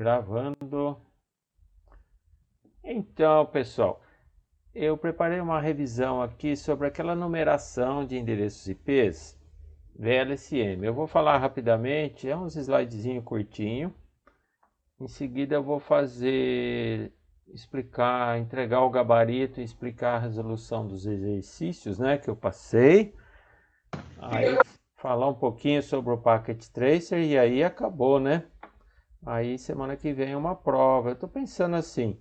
Gravando. Então, pessoal, eu preparei uma revisão aqui sobre aquela numeração de endereços IPs VLSM. Eu vou falar rapidamente, é uns slidezinho curtinho. Em seguida eu vou explicar, entregar o gabarito e explicar a resolução dos exercícios, né, que eu passei. Aí falar um pouquinho sobre o Packet Tracer e aí acabou, né? Aí semana que vem é uma prova. Eu estou pensando assim,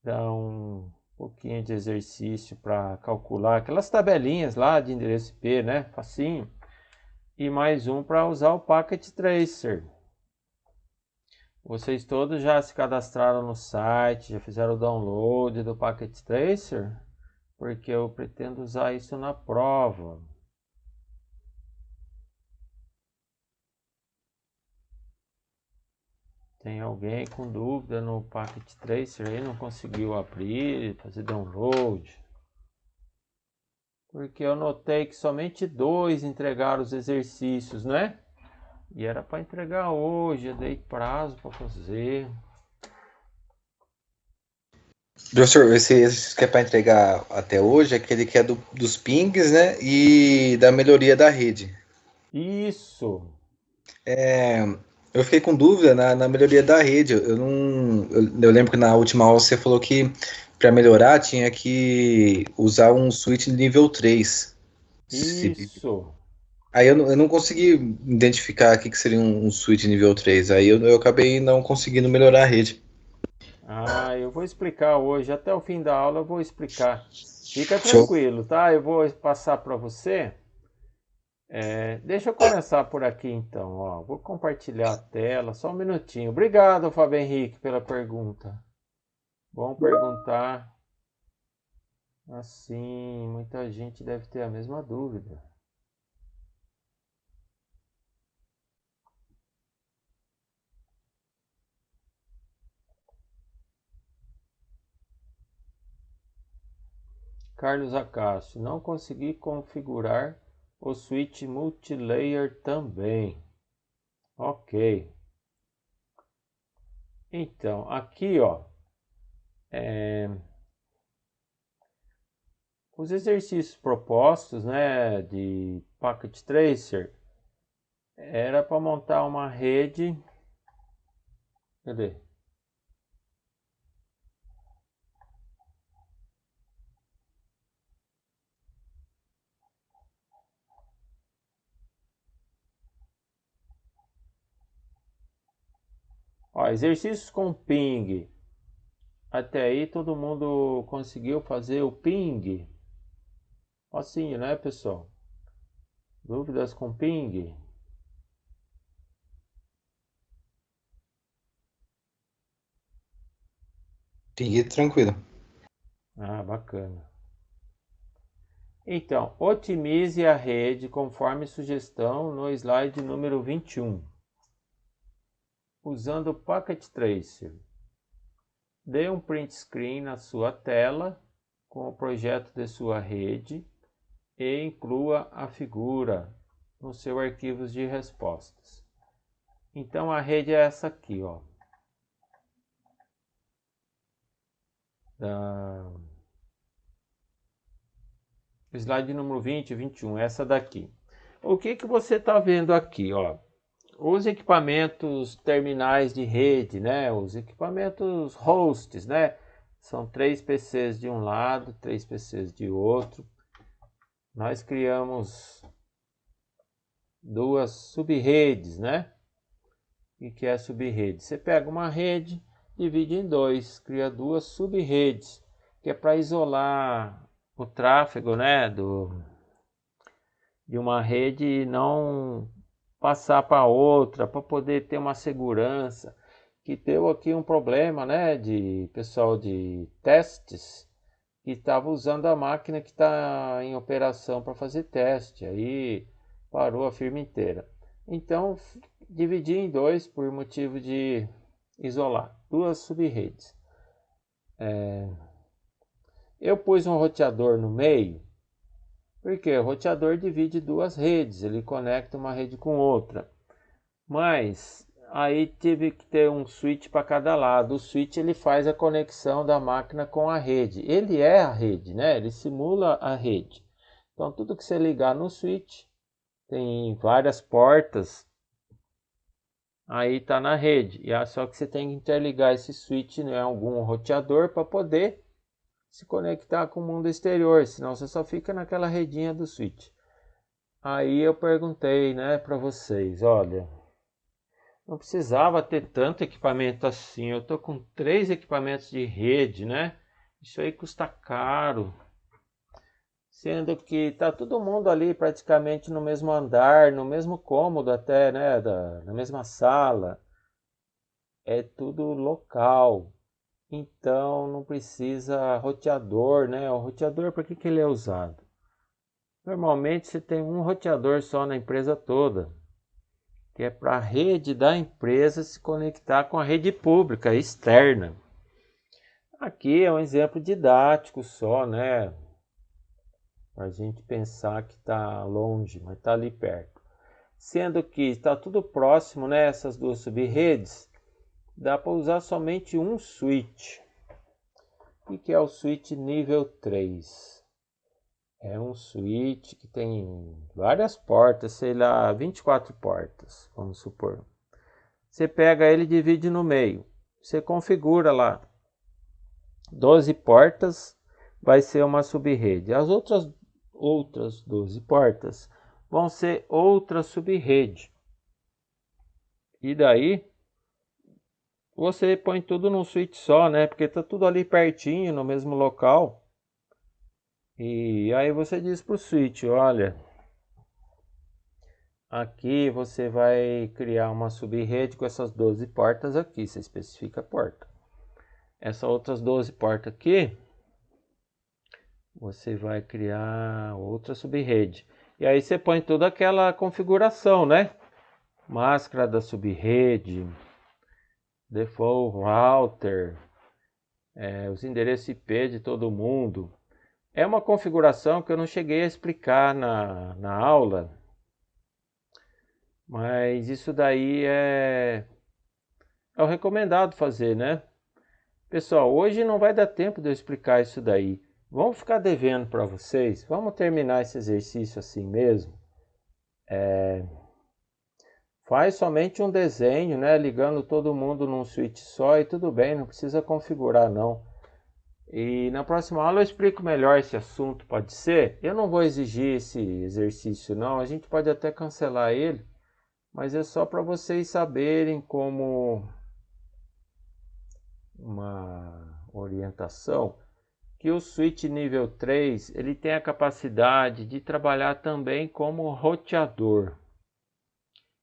dar um pouquinho de exercício para calcular aquelas tabelinhas lá de endereço IP, né? Facinho. E mais um para usar o Packet Tracer. Vocês todos já se cadastraram no site, já fizeram o download do Packet Tracer? Porque eu pretendo usar isso na prova. Tem alguém com dúvida no Packet Tracer aí? Não conseguiu abrir, fazer download? Porque eu notei que somente 2 entregaram os exercícios, né? E era para entregar hoje, eu dei prazo para fazer. Professor, esse exercício que é para entregar até hoje é aquele que é dos pings, né? E da melhoria da rede. Isso! Eu fiquei com dúvida na melhoria da rede. Eu não. Eu lembro que na última aula você falou que para melhorar tinha que usar um switch nível 3. Isso! Aí eu não consegui identificar o que seria um switch nível 3. Aí eu acabei não conseguindo melhorar a rede. Ah, eu vou explicar hoje, até o fim da aula eu vou explicar. Fica Show. tranquilo, tá? Eu vou passar para você. Deixa eu começar por aqui então, ó. Vou compartilhar a tela, só um minutinho. Obrigado, Fábio Henrique, pela pergunta. Bom perguntar. Assim, muita gente deve ter a mesma dúvida. Carlos Acácio, não consegui configurar o switch multilayer também. Ok. Então, aqui, ó, os exercícios propostos, né, de Packet Tracer, era para montar uma rede. Cadê? Ó, exercícios com ping. Até aí todo mundo conseguiu fazer o ping. Facinho, né, pessoal? Dúvidas com ping? Peguei tranquilo. Ah, bacana. Então, otimize a rede conforme sugestão no slide número 21. Usando o Packet Tracer. Dê um print screen na sua tela com o projeto de sua rede e inclua a figura no seu arquivo de respostas. Então a rede é essa aqui, ó. Slide número 20 e 21, essa daqui. O que você está vendo aqui, ó? Os equipamentos terminais de rede, né? Os equipamentos hosts, né? São 3 PCs de um lado, 3 PCs de outro. Nós criamos 2 sub-redes, né? O que é sub-rede? Você pega uma rede, divide em 2, cria 2 sub-redes, que é para isolar o tráfego, né, de uma rede e não passar para outra, para poder ter uma segurança. Que deu aqui um problema, né, de pessoal de testes que estava usando a máquina que está em operação para fazer teste, aí parou a firma inteira. Então, dividi em 2 por motivo de isolar 2 sub-redes. Eu pus um roteador no meio, porque o roteador divide 2 redes, ele conecta uma rede com outra. Mas Aí tive que ter um switch para cada lado. O switch ele faz a conexão da máquina com a rede. Ele é a rede, né? Ele simula a rede. Então tudo que você ligar no switch tem várias portas. Aí está na rede. E só que você tem que interligar esse switch em algum roteador para poder se conectar com o mundo exterior. Senão você só fica naquela redinha do switch. Aí eu perguntei, né, para vocês, olha, não precisava ter tanto equipamento assim. Eu tô com 3 equipamentos de rede, né? Isso aí custa caro. Sendo que tá todo mundo ali praticamente no mesmo andar, no mesmo cômodo até, né? Na mesma sala. É tudo local. Então não precisa roteador, né? O roteador, para que ele é usado? Normalmente você tem um roteador só na empresa toda, que é para a rede da empresa se conectar com a rede pública externa. Aqui é um exemplo didático só, né? Para a gente pensar que está longe, mas está ali perto. Sendo que está tudo próximo, né? Essas duas sub-redes, dá para usar somente um switch. O que é o switch nível 3? É um switch que tem várias portas, sei lá, 24 portas, vamos supor. Você pega ele e divide no meio. Você configura lá 12 portas, vai ser uma sub-rede. As outras 12 portas vão ser outra sub-rede. E daí você põe tudo num switch só, né? Porque tá tudo ali pertinho, no mesmo local. E aí você diz pro switch, olha, aqui você vai criar uma sub-rede com essas 12 portas aqui, você especifica a porta. Essas outras 12 portas aqui, você vai criar outra sub-rede. E aí você põe toda aquela configuração, né? Máscara da sub-rede, default router, os endereços IP de todo mundo. É uma configuração que eu não cheguei a explicar na aula, mas isso daí é o recomendado fazer, né? Pessoal, hoje não vai dar tempo de eu explicar isso daí. Vamos ficar devendo para vocês. Vamos terminar esse exercício assim mesmo. Faz somente um desenho, né? Ligando todo mundo num switch só e tudo bem, não precisa configurar não. E na próxima aula eu explico melhor esse assunto, pode ser? Eu não vou exigir esse exercício não, a gente pode até cancelar ele, mas é só para vocês saberem como uma orientação que o switch nível 3 ele tem a capacidade de trabalhar também como roteador.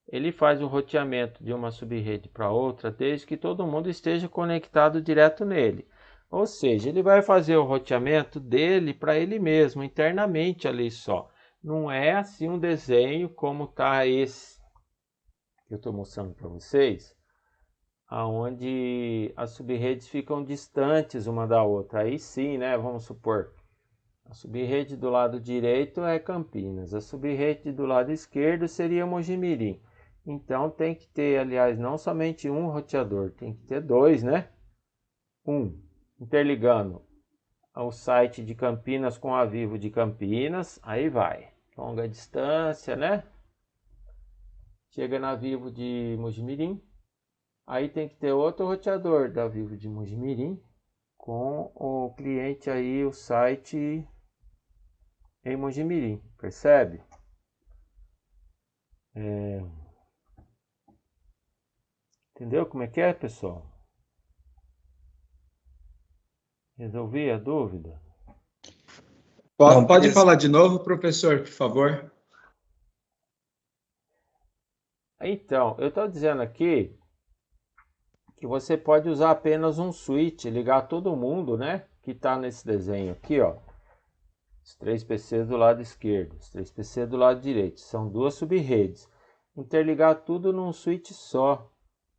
Ele faz o roteamento de uma sub-rede para outra desde que todo mundo esteja conectado direto nele. Ou seja, ele vai fazer o roteamento dele para ele mesmo, internamente ali só. Não é assim um desenho como está esse que eu estou mostrando para vocês, aonde as sub-redes ficam distantes uma da outra. Aí sim, né? Vamos supor, a sub-rede do lado direito é Campinas, a sub-rede do lado esquerdo seria Mojimirim. Então tem que ter, aliás, não somente um roteador, tem que ter dois, né? Um interligando ao site de Campinas com a Vivo de Campinas, aí vai, longa distância, né? Chega na Vivo de Mojimirim, aí tem que ter outro roteador da Vivo de Mojimirim com o cliente aí, o site em Mojimirim, percebe? Entendeu como é que é, pessoal? Resolvi a dúvida? Não, Pode beleza. falar de novo, professor, por favor? Então, eu estou dizendo aqui que você pode usar apenas um switch, ligar todo mundo, né? Que está nesse desenho aqui, ó. Os 3 PCs do lado esquerdo, os 3 PCs do lado direito. São duas sub-redes. Interligar tudo num switch só.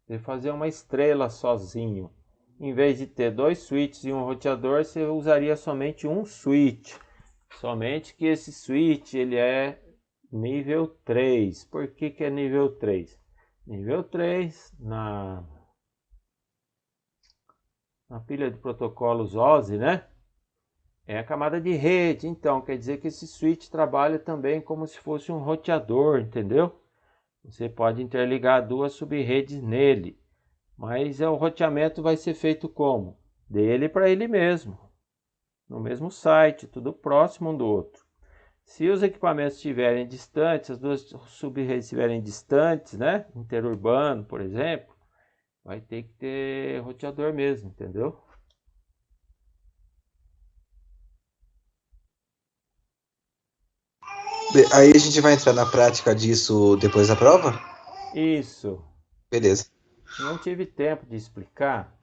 E fazer uma estrela sozinho. Em vez de ter 2 switches e um roteador, você usaria somente um switch. Somente que esse switch ele é nível 3. Por que é nível 3? nível 3, na pilha de protocolos OSI, né? É a camada de rede, então quer dizer que esse switch trabalha também como se fosse um roteador, entendeu? Você pode interligar duas sub-redes nele, mas o roteamento vai ser feito como? Dele para ele mesmo, no mesmo site, tudo próximo um do outro. Se os equipamentos estiverem distantes, as duas sub-redes estiverem distantes, né? Interurbano, por exemplo, vai ter que ter roteador mesmo, entendeu? Aí a gente vai entrar na prática disso depois da prova? Isso. Beleza. Não tive tempo de explicar.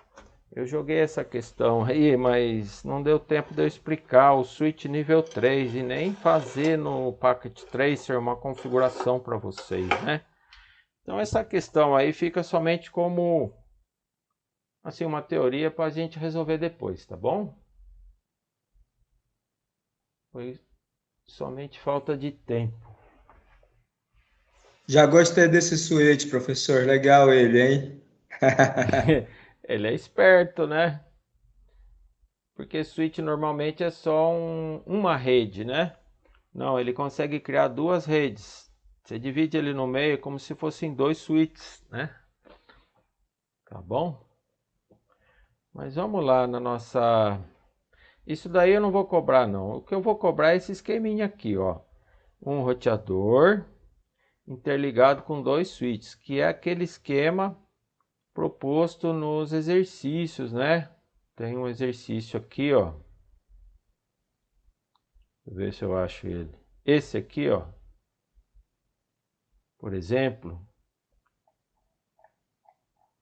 Eu joguei essa questão aí, mas não deu tempo de eu explicar o switch nível 3 e nem fazer no Packet Tracer uma configuração para vocês, né? Então essa questão aí fica somente como assim uma teoria para a gente resolver depois, tá bom? Foi somente falta de tempo. Já gostei desse switch, professor. Legal ele, hein? Ele é esperto, né? Porque switch normalmente é só uma rede, né? Não, ele consegue criar duas redes. Você divide ele no meio como se fossem dois switches, né? Tá bom? Mas vamos lá na nossa... Isso daí eu não vou cobrar não. O que eu vou cobrar é esse esqueminha aqui, ó. Um roteador interligado com dois switches, que é aquele esquema proposto nos exercícios, né? Tem um exercício aqui, ó. Deixa eu ver se eu acho ele. Esse aqui, ó. Por exemplo,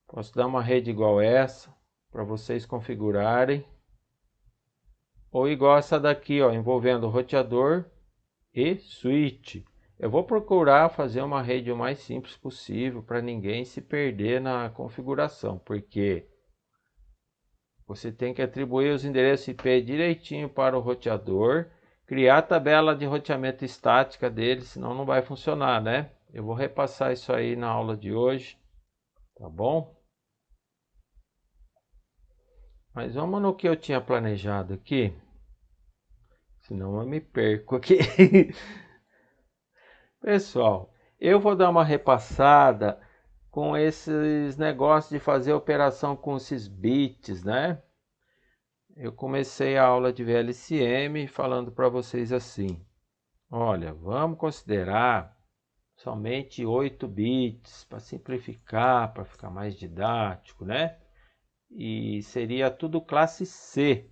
posso dar uma rede igual essa para vocês configurarem. Ou igual essa daqui, ó, envolvendo roteador e switch. Eu vou procurar fazer uma rede o mais simples possível para ninguém se perder na configuração, porque você tem que atribuir os endereços IP direitinho para o roteador, criar a tabela de roteamento estática dele, senão não vai funcionar, né? Eu vou repassar isso aí na aula de hoje, tá bom? Mas vamos no que eu tinha planejado aqui, senão eu me perco aqui. Pessoal, eu vou dar uma repassada com esses negócios de fazer operação com esses bits, né? Eu comecei a aula de VLCM falando para vocês assim: olha, vamos considerar somente 8 bits para simplificar, para ficar mais didático, né? E seria tudo classe C.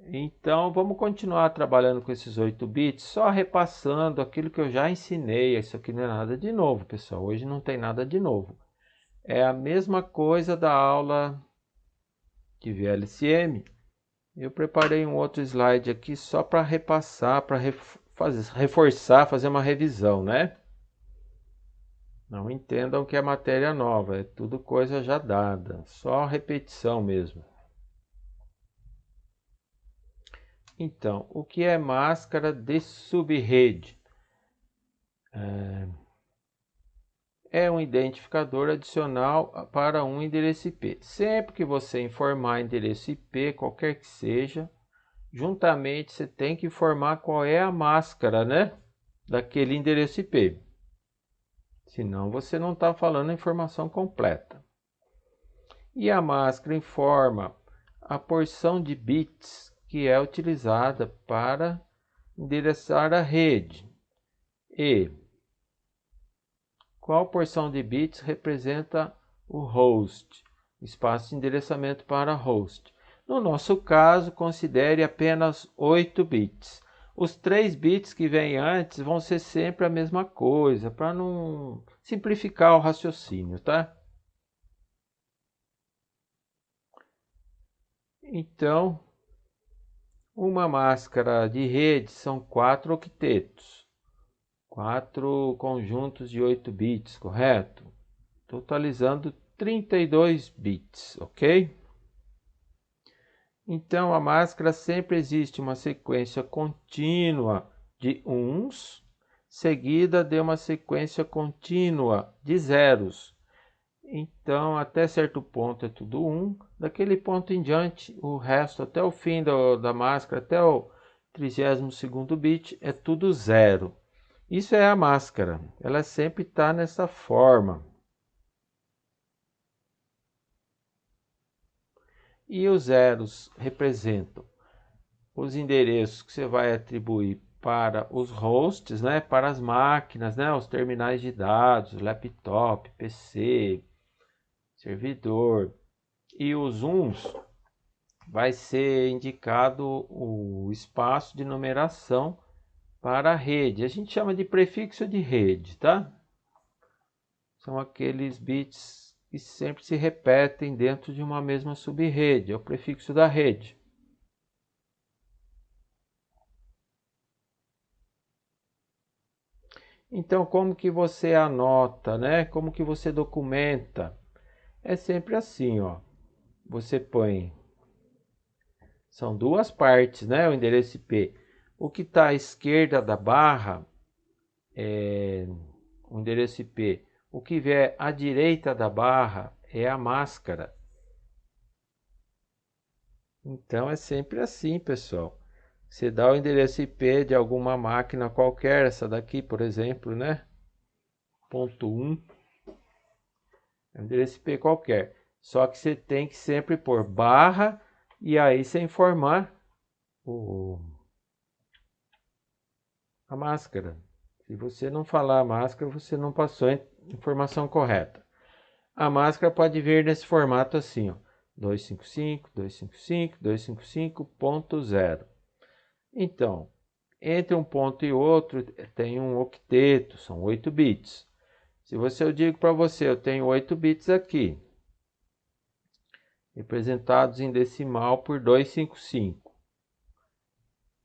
Então vamos continuar trabalhando com esses 8 bits, só repassando aquilo que eu já ensinei. Isso aqui não é nada de novo, pessoal. Hoje não tem nada de novo. É a mesma coisa da aula de VLCM. Eu preparei um outro slide aqui só para repassar, para reforçar, fazer uma revisão, né? Não entendam que é matéria nova, é tudo coisa já dada, só repetição mesmo. Então, o que é máscara de subrede? É um identificador adicional para um endereço IP. Sempre que você informar endereço IP, qualquer que seja, juntamente você tem que informar qual é a máscara, né, daquele endereço IP. Senão você não está falando a informação completa. E a máscara informa a porção de bits que é utilizada para endereçar a rede e qual porção de bits representa o host, espaço de endereçamento para host. No nosso caso, considere apenas 8 bits. Os 3 bits que vêm antes vão ser sempre a mesma coisa, para não simplificar o raciocínio, tá? Então, uma máscara de rede são 4 octetos, 4 conjuntos de 8 bits, correto? Totalizando 32 bits, ok? Então, a máscara sempre existe uma sequência contínua de uns seguida de uma sequência contínua de zeros. Então, até certo ponto é tudo 1. Daquele ponto em diante, o resto, até o fim da máscara, até o 32º bit, é tudo 0. Isso é a máscara. Ela sempre está nessa forma. E os zeros representam os endereços que você vai atribuir para os hosts, né? Para as máquinas, né? Os terminais de dados, laptop, PC, servidor. E os 1s vai ser indicado o espaço de numeração para a rede. A gente chama de prefixo de rede, tá? São aqueles bits que sempre se repetem dentro de uma mesma subrede, é o prefixo da rede. Então, como que você anota, né? Como que você documenta? É sempre assim, ó. Você põe... São duas partes, né? O endereço IP. O que está à esquerda da barra é o endereço IP. O que vier à direita da barra é a máscara. Então, é sempre assim, pessoal. Você dá o endereço IP de alguma máquina qualquer, essa daqui, por exemplo, né? Ponto 1. É um endereço IP qualquer. Só que você tem que sempre pôr barra e aí você informar a máscara. Se você não falar a máscara, você não passou a informação correta. A máscara pode vir nesse formato assim, ó. 255, 255, 255.0. Então, entre um ponto e outro tem um octeto, são 8 bits. Se eu digo para você, eu tenho 8 bits aqui, representados em decimal por 255.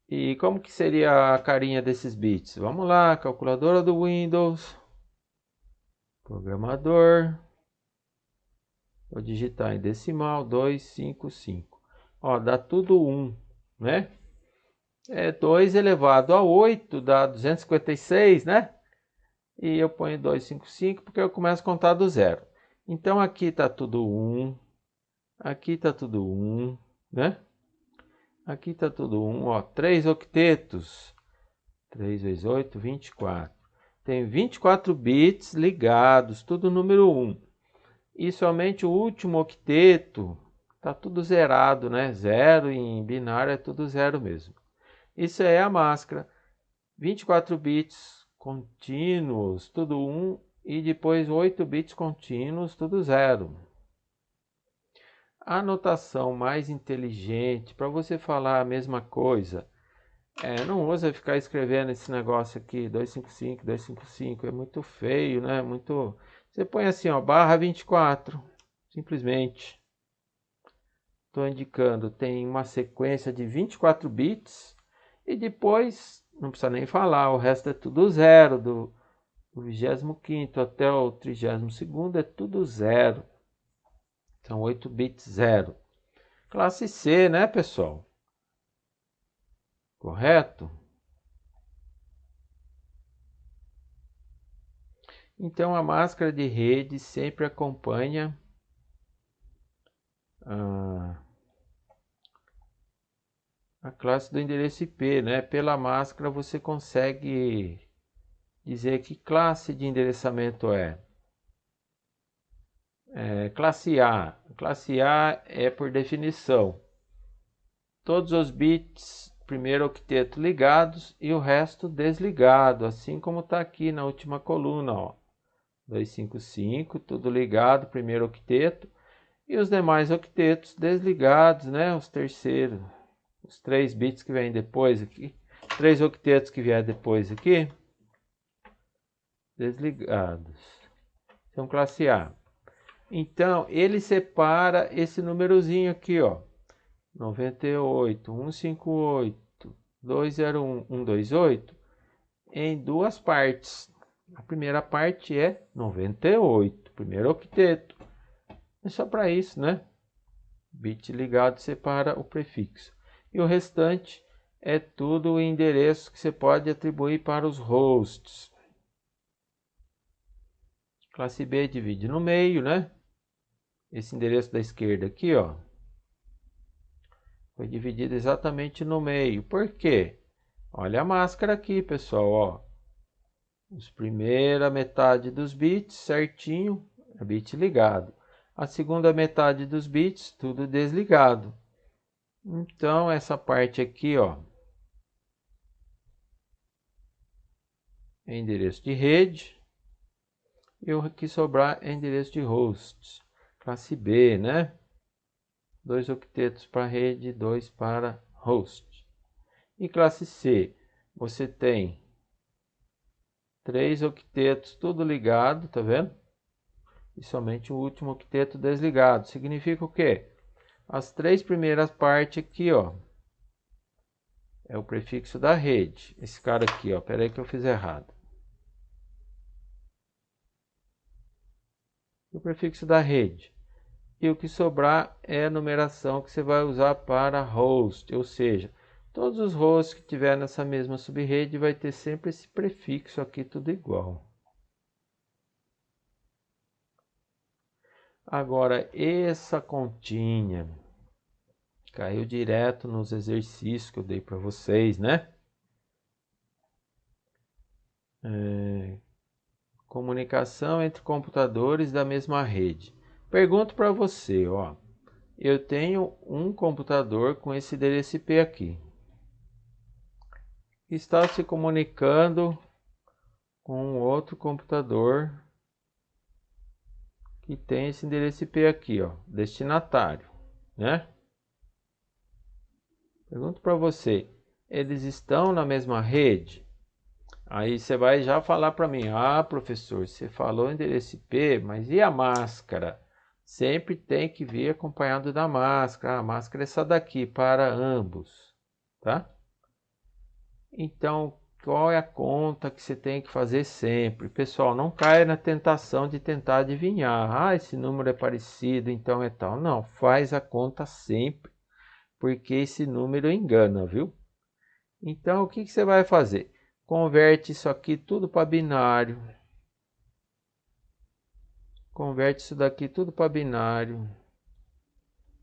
E como que seria a carinha desses bits? Vamos lá, calculadora do Windows, programador, vou digitar em decimal 255. Ó, dá tudo 1, né? 2 elevado a 8 dá 256, né? E eu ponho 255 porque eu começo a contar do zero. Então aqui está tudo 1, aqui está tudo 1, né? Aqui está tudo 1, ó, 3 octetos, 3 vezes 8, 24. Tem 24 bits ligados, tudo número 1. E somente o último octeto está tudo zerado, né? 0 em binário é tudo 0 mesmo. Isso é a máscara. 24 bits contínuos, tudo 1, e depois 8 bits contínuos, tudo 0. A notação mais inteligente para você falar a mesma coisa, não usa ficar escrevendo esse negócio aqui, 255, 255, é muito feio, né? Muito... Você põe assim, ó, barra 24, simplesmente. Estou indicando, tem uma sequência de 24 bits, e depois, não precisa nem falar, o resto é tudo 0, do 25º até o 32º é tudo 0. São 8 bits 0. Classe C, né, pessoal? Correto? Então, a máscara de rede sempre acompanha a classe do endereço IP, né? Pela máscara você consegue dizer que classe de endereçamento é. Classe A. Classe A é por definição todos os bits primeiro octeto ligados e o resto desligado, assim como está aqui na última coluna, ó. 255, tudo ligado, primeiro octeto, e os demais octetos desligados, né? Os terceiros, os 3 bits que vêm depois aqui, 3 octetos que vier depois aqui, desligados. São classe A. Então, ele separa esse númerozinho aqui, ó, 98, 158, 201, 128, em duas partes. A primeira parte é 98, primeiro octeto. É só para isso, né? Bit ligado separa o prefixo. E o restante é tudo o endereço que você pode atribuir para os hosts. Classe B divide no meio, né? Esse endereço da esquerda aqui, ó, foi dividido exatamente no meio. Por quê? Olha a máscara aqui, pessoal, ó. Primeira metade dos bits certinho, é bit ligado. A segunda metade dos bits, tudo desligado. Então, essa parte aqui, ó, é endereço de rede. E o que sobrar é endereço de hosts. Classe B, né? 2 octetos para rede, 2 para host. E classe C, você tem 3 octetos tudo ligado, tá vendo? E somente o último octeto desligado. Significa o quê? As 3 primeiras partes aqui, ó, é o prefixo da rede. Esse cara aqui, ó, peraí que eu fiz errado. O prefixo da rede. E o que sobrar é a numeração que você vai usar para host, ou seja, todos os hosts que tiver nessa mesma subrede vai ter sempre esse prefixo aqui tudo igual. Agora, essa continha caiu direto nos exercícios que eu dei para vocês, né? Comunicação entre computadores da mesma rede. Pergunto para você, ó. Eu tenho um computador com esse endereço IP aqui. Está se comunicando com outro computador que tem esse endereço IP aqui, ó, destinatário, né? Pergunto para você, eles estão na mesma rede? Aí você vai já falar para mim, ah, professor, você falou endereço IP, mas e a máscara? Sempre tem que vir acompanhado da máscara. A máscara é essa daqui para ambos, tá? Então, qual é a conta que você tem que fazer sempre? Pessoal, não caia na tentação de tentar adivinhar. Ah, esse número é parecido, então é tal. Não, faz a conta sempre, porque esse número engana, viu? Então, o que você vai fazer? Converte isso aqui tudo para binário. Converte isso daqui tudo para binário.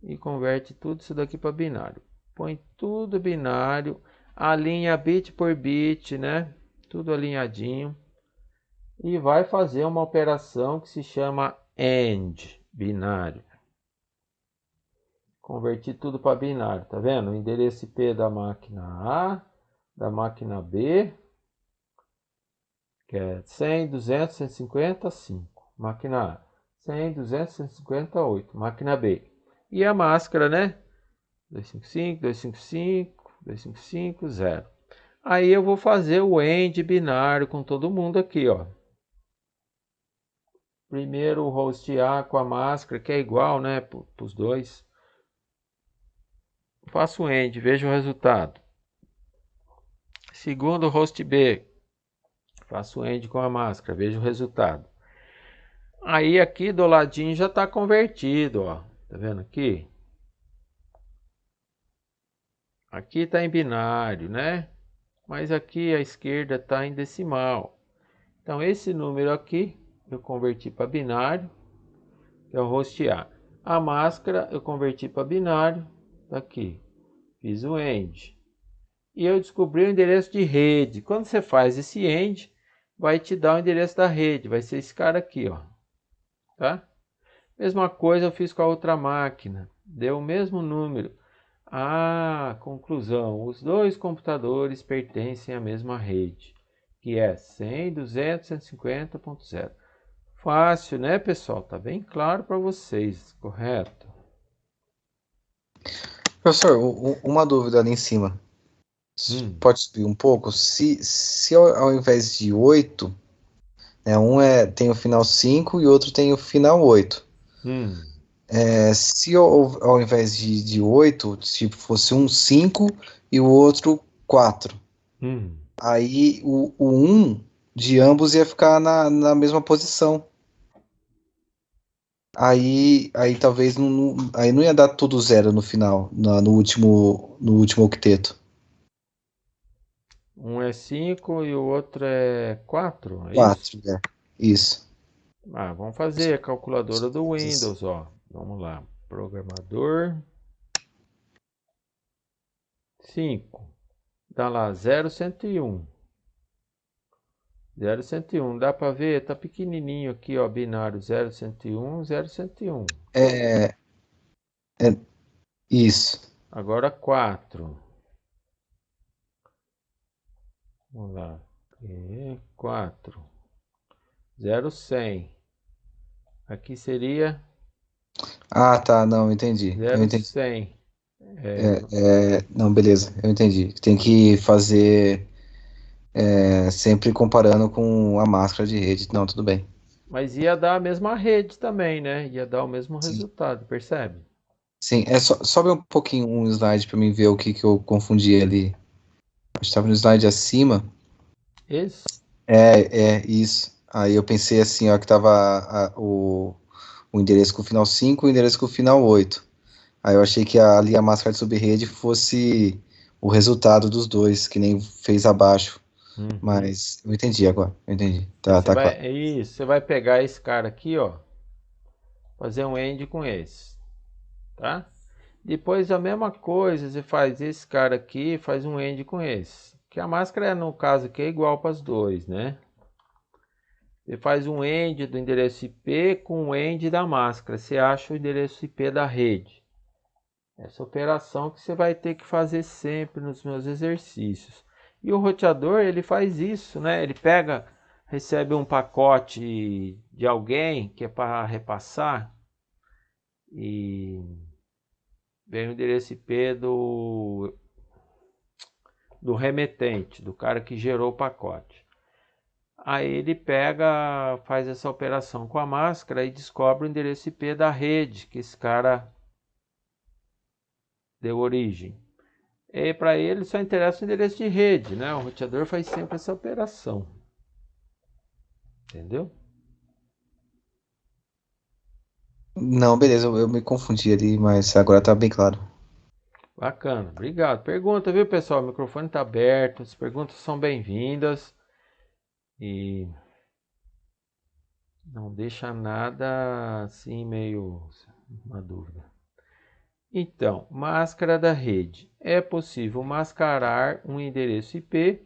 E converte tudo isso daqui para binário. Põe tudo binário. Alinha bit por bit, né? Tudo alinhadinho. E vai fazer uma operação que se chama AND, binário. Convertir tudo para binário, tá vendo? O endereço IP da máquina A, da máquina B, que é 100, 200, 150, 5. Máquina A, 100, 200, 158. Máquina B. E a máscara, né? 255, 255, 255, 0. Aí eu vou fazer o AND binário com todo mundo aqui, ó. Primeiro o host A com a máscara, que é igual, né, para os dois. Faço o AND, vejo o resultado. Segundo o host B, faço o AND com a máscara, vejo o resultado. Aí aqui do ladinho já está convertido, ó. Tá vendo aqui? Aqui está em binário, né? Mas aqui à esquerda está em decimal. Então esse número aqui eu converti para binário, que é o host A. A máscara eu converti para binário, tá aqui. Fiz o AND. E eu descobri o endereço de rede. Quando você faz esse AND, vai te dar o endereço da rede. Vai ser esse cara aqui, ó. Tá? Mesma coisa eu fiz com a outra máquina. Deu o mesmo número. Ah, conclusão. Os dois computadores pertencem à mesma rede, que é 100, 200, 150.0. Fácil, né, pessoal? Tá bem claro para vocês, correto? Professor, uma dúvida ali em cima. Pode subir um pouco? Se ao invés de 8, né, tem o final 5 e o outro tem o final 8. Se ao invés de 8, tipo, fosse um 5 e o outro 4. Aí o 1 de ambos ia ficar na mesma posição. Aí talvez aí não ia dar tudo zero no final, no último octeto. Um é 5 e o outro é 4, é isso? 4, né? Isso. Vamos fazer a calculadora do Windows, ó. Vamos lá. Programador 5. Dá lá 0,101. 0,101. Dá para ver? Tá pequenininho aqui, ó. Binário 0,101, 0,101. É, é isso. Agora 4. Vamos lá. 4. 0,100. Aqui seria Ah, tá, não, entendi. Eu entendi. 0,100. É, Não, beleza, eu entendi. Tem que fazer sempre comparando com a máscara de rede. Não, tudo bem. mas ia dar a mesma rede também, né? Ia dar o mesmo Sim, resultado, percebe? sim. Sobe um pouquinho um slide para mim ver o que eu confundi ali. Eu estava no slide acima. Esse? É isso. Aí eu pensei assim, ó, que tava o endereço com o final 5 e o endereço com o final 8. Aí eu achei que ali a máscara de subrede fosse o resultado dos dois, que nem fez abaixo. Uhum. Mas eu entendi agora, eu entendi. Aí Tá, tá claro. você vai pegar esse cara aqui, ó, fazer um end com esse, tá? Depois a mesma coisa, você faz esse cara aqui, faz um end com esse. Que a máscara é, no caso aqui, é igual para os dois, né? Você faz um end do endereço IP com o end da máscara. Você acha o endereço IP da rede. Essa operação que você vai ter que fazer sempre nos meus exercícios. E o roteador, ele faz isso, né? Ele pega, recebe um pacote de alguém que é para repassar e vem o endereço IP do remetente, do cara que gerou o pacote. Aí ele pega, faz essa operação com a máscara e descobre o endereço IP da rede que esse cara deu origem. E para ele só interessa o endereço de rede, né? O roteador faz sempre essa operação. Entendeu? Não, beleza, eu me confundi ali, mas agora tá bem claro. Bacana, obrigado. Pergunta, viu, pessoal? O microfone está aberto, as perguntas são bem-vindas e não deixa nada assim meio uma dúvida. Então, máscara da rede. É possível mascarar um endereço IP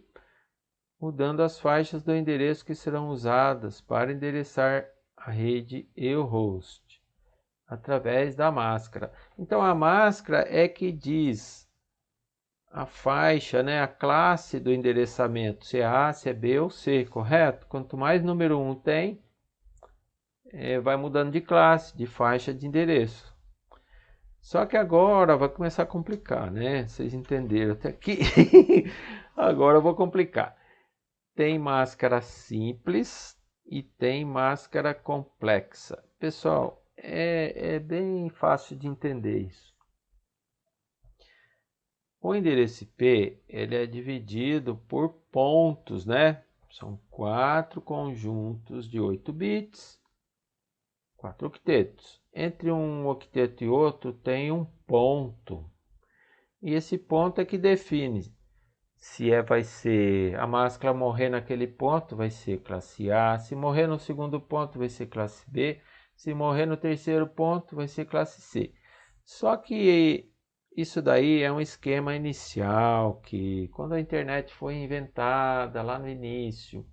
mudando as faixas do endereço que serão usadas para endereçar a rede e o host através da máscara. Então a máscara é que diz a faixa, né, a classe do endereçamento, se é A, se é B ou C, correto? Quanto mais número 1 tem, vai mudando de classe, de faixa de endereço. Só que agora vai começar a complicar, né? Vocês entenderam até aqui. Agora eu vou complicar. Tem máscara simples e tem máscara complexa. Pessoal, é bem fácil de entender isso. O endereço IP ele é dividido por pontos, né? São 4 conjuntos de 8 bits, 4 octetos. Entre um octeto e outro tem um ponto. E esse ponto é que define se vai ser a máscara morrer naquele ponto, vai ser classe A. Se morrer no segundo ponto, vai ser classe B. Se morrer no terceiro ponto, vai ser classe C. Só que isso daí é um esquema inicial que quando a internet foi inventada lá no início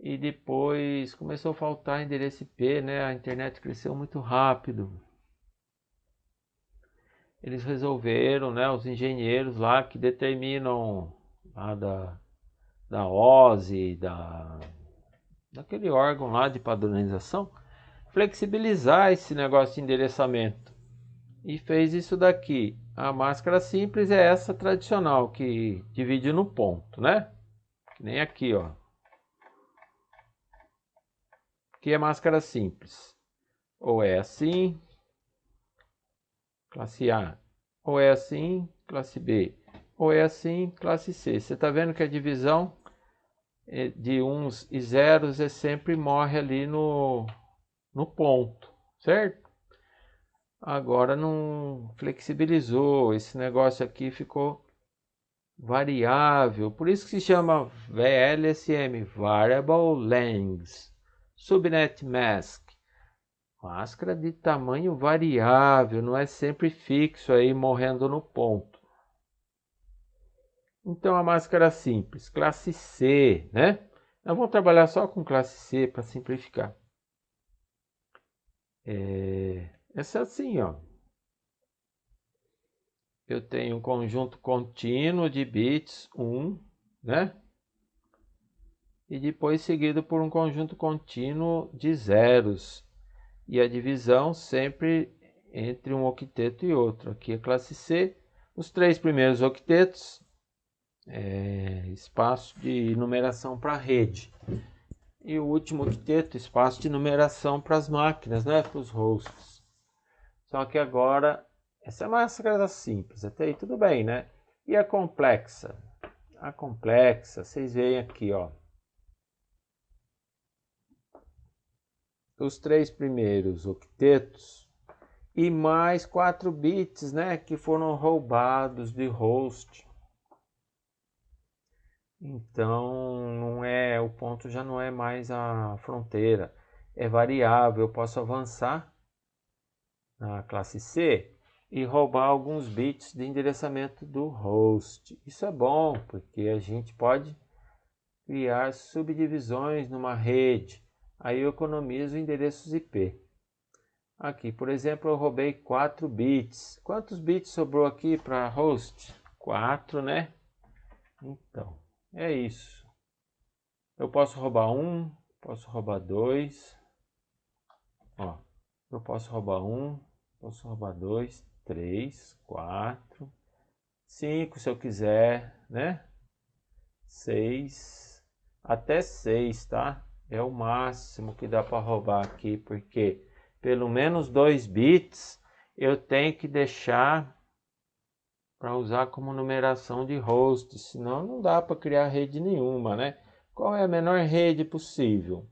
e depois começou a faltar endereço IP, né? A internet cresceu muito rápido. Eles resolveram, né? Os engenheiros lá que determinam lá da OSI, daquele órgão lá de padronização, flexibilizar esse negócio de endereçamento. E fez isso daqui. A máscara simples é essa tradicional, que divide no ponto, né? Que nem aqui, ó. Aqui é máscara simples. Ou é assim, classe A. Ou é assim, classe B. Ou é assim, classe C. Você está vendo que a divisão de uns e zeros sempre morre ali no ponto, certo? Agora não flexibilizou, esse negócio aqui ficou variável, por isso que se chama VLSM, Variable Length, Subnet Mask, máscara de tamanho variável, não é sempre fixo aí morrendo no ponto. Então a máscara simples, classe C, né? Nós vamos trabalhar só com classe C para simplificar. Essa é assim, ó. Eu tenho um conjunto contínuo de bits 1, né? E depois seguido por um conjunto contínuo de zeros. E a divisão sempre entre um octeto e outro. Aqui é classe C. Os 3 primeiros octetos espaço de numeração para a rede. E o último octeto, espaço de numeração para as máquinas, né? Para os hosts. Só que agora, essa é a máscara simples, até aí tudo bem, né? E a complexa? A complexa, vocês veem aqui, ó. Os 3 primeiros octetos e mais 4 bits, né? Que foram roubados de host. Então, não é, o ponto já não é mais a fronteira, é variável. Eu posso avançar na classe C e roubar alguns bits de endereçamento do host. Isso é bom, porque a gente pode criar subdivisões numa rede. Aí eu economizo endereços IP. Aqui, por exemplo, eu roubei 4 bits. Quantos bits sobrou aqui para host? 4, né? Então, é isso. Eu posso roubar 1, posso roubar 2. Ó, eu posso roubar 1, posso roubar 2, 3, 4, 5 se eu quiser, né? 6, até 6, tá? É o máximo que dá para roubar aqui, porque pelo menos 2 bits eu tenho que deixar para usar como numeração de host, senão não dá para criar rede nenhuma, né? Qual é a menor rede possível?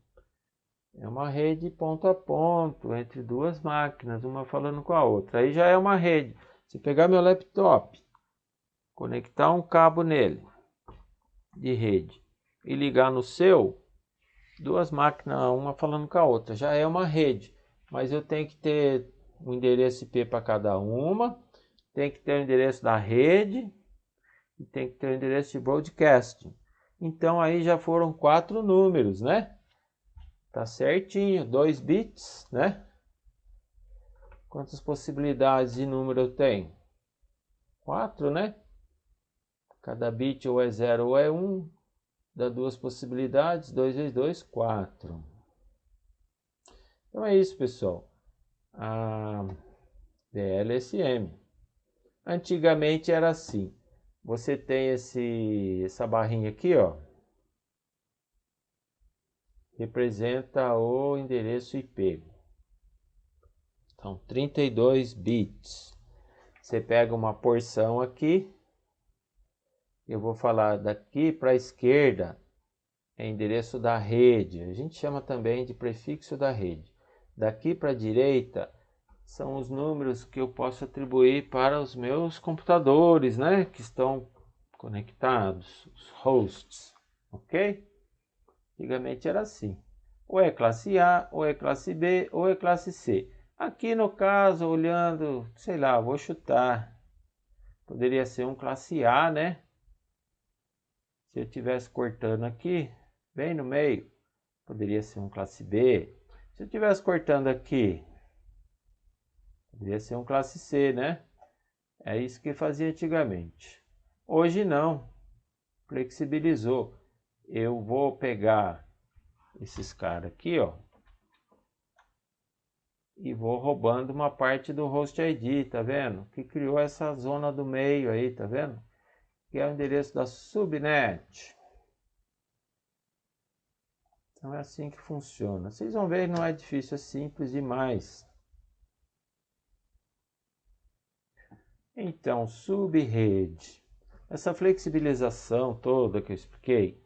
É uma rede ponto a ponto, entre 2 máquinas, uma falando com a outra. Aí já é uma rede. Se pegar meu laptop, conectar um cabo nele, de rede, e ligar no seu, 2 máquinas, uma falando com a outra, já é uma rede. Mas eu tenho que ter um endereço IP para cada uma, tem que ter o endereço da rede, e tem que ter o endereço de broadcast. Então aí já foram 4 números, né? Tá certinho, 2 bits, né? Quantas possibilidades de número eu tenho? 4, né? Cada bit ou é 0 ou é 1. Dá 2 possibilidades, 2 vezes 2, 4. Então é isso, pessoal. A VLSM. Antigamente era assim. Você tem essa barrinha aqui, ó. Representa o endereço IP. São 32 bits. Você pega uma porção aqui. Eu vou falar daqui para a esquerda. É endereço da rede. A gente chama também de prefixo da rede. Daqui para a direita são os números que eu posso atribuir para os meus computadores, né? Que estão conectados, os hosts, ok? Antigamente era assim. Ou é classe A, ou é classe B, ou é classe C. Aqui no caso, olhando, sei lá, vou chutar. Poderia ser um classe A, né? Se eu estivesse cortando aqui, bem no meio, poderia ser um classe B. Se eu estivesse cortando aqui, poderia ser um classe C, né? É isso que fazia antigamente. Hoje não. Flexibilizou. Eu vou pegar esses caras aqui, ó. E vou roubando uma parte do host ID, tá vendo? Que criou essa zona do meio aí, tá vendo? Que é o endereço da subnet. Então é assim que funciona. Vocês vão ver, não é difícil, é simples demais. Então, subrede. Essa flexibilização toda que eu expliquei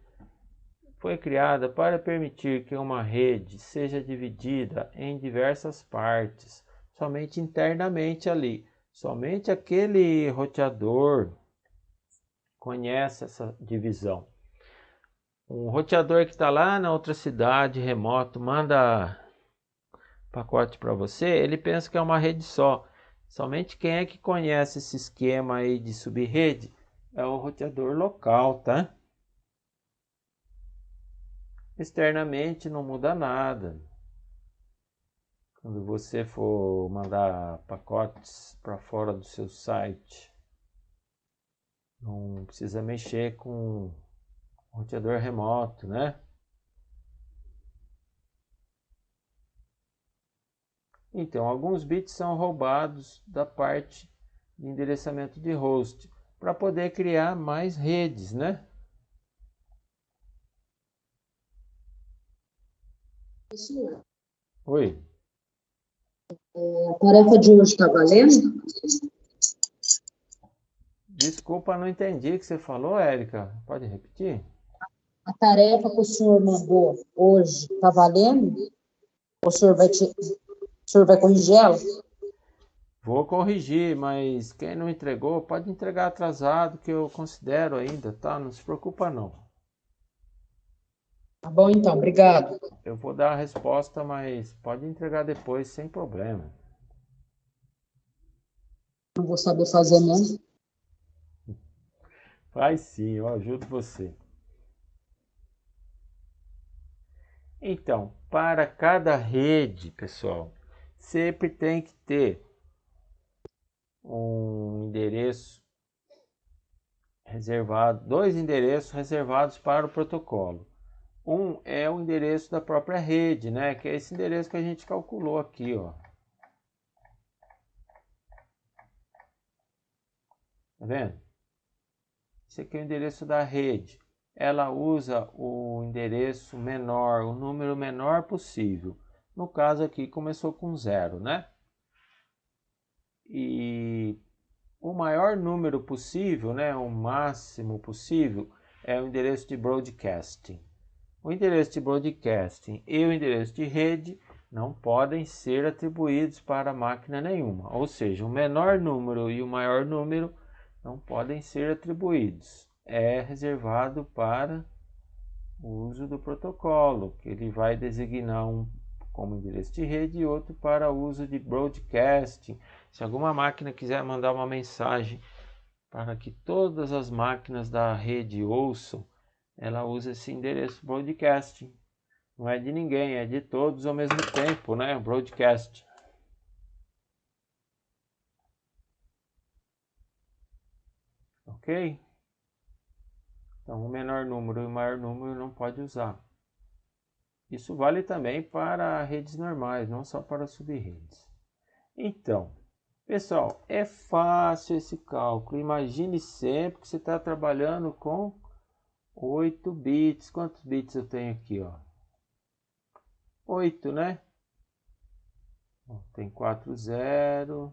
foi criada para permitir que uma rede seja dividida em diversas partes, somente internamente ali. Somente aquele roteador conhece essa divisão. Um roteador que está lá na outra cidade, remoto, manda pacote para você, ele pensa que é uma rede só. Somente quem é que conhece esse esquema aí de subrede é o roteador local, tá? Externamente não muda nada. Quando você for mandar pacotes para fora do seu site, não precisa mexer com roteador remoto, né? Então, alguns bits são roubados da parte de endereçamento de host para poder criar mais redes, né? Oi. A tarefa de hoje está valendo? Desculpa, não entendi o que você falou, Érica. Pode repetir? A tarefa que o senhor mandou hoje está valendo? O senhor vai corrigir ela? Vou corrigir, mas quem não entregou, pode entregar atrasado, que eu considero ainda, tá? Não se preocupa não. Tá bom, então. Obrigado. Eu vou dar a resposta, mas pode entregar depois, sem problema. Não vou saber fazer mesmo. Faz sim, eu ajudo você. Então, para cada rede, pessoal, sempre tem que ter um endereço reservado, dois endereços reservados para o protocolo. Um é o endereço da própria rede, né? Que é esse endereço que a gente calculou aqui, ó. Tá vendo? Esse aqui é o endereço da rede. Ela usa o endereço menor, o número menor possível. No caso aqui começou com 0, né? E o maior número possível, né, o máximo possível, é o endereço de broadcasting. O endereço de broadcasting e o endereço de rede não podem ser atribuídos para máquina nenhuma. Ou seja, o menor número e o maior número não podem ser atribuídos. É reservado para o uso do protocolo, que ele vai designar um como endereço de rede e outro para uso de broadcasting. Se alguma máquina quiser mandar uma mensagem para que todas as máquinas da rede ouçam, ela usa esse endereço broadcasting. Não é de ninguém, é de todos ao mesmo tempo, né? Broadcast. Ok? Então, o menor número e o maior número não pode usar. Isso vale também para redes normais, não só para subredes. Então, pessoal, é fácil esse cálculo. Imagine sempre que você está trabalhando com 8 bits. Quantos bits eu tenho aqui, ó? 8, né? Tem 4 zeros,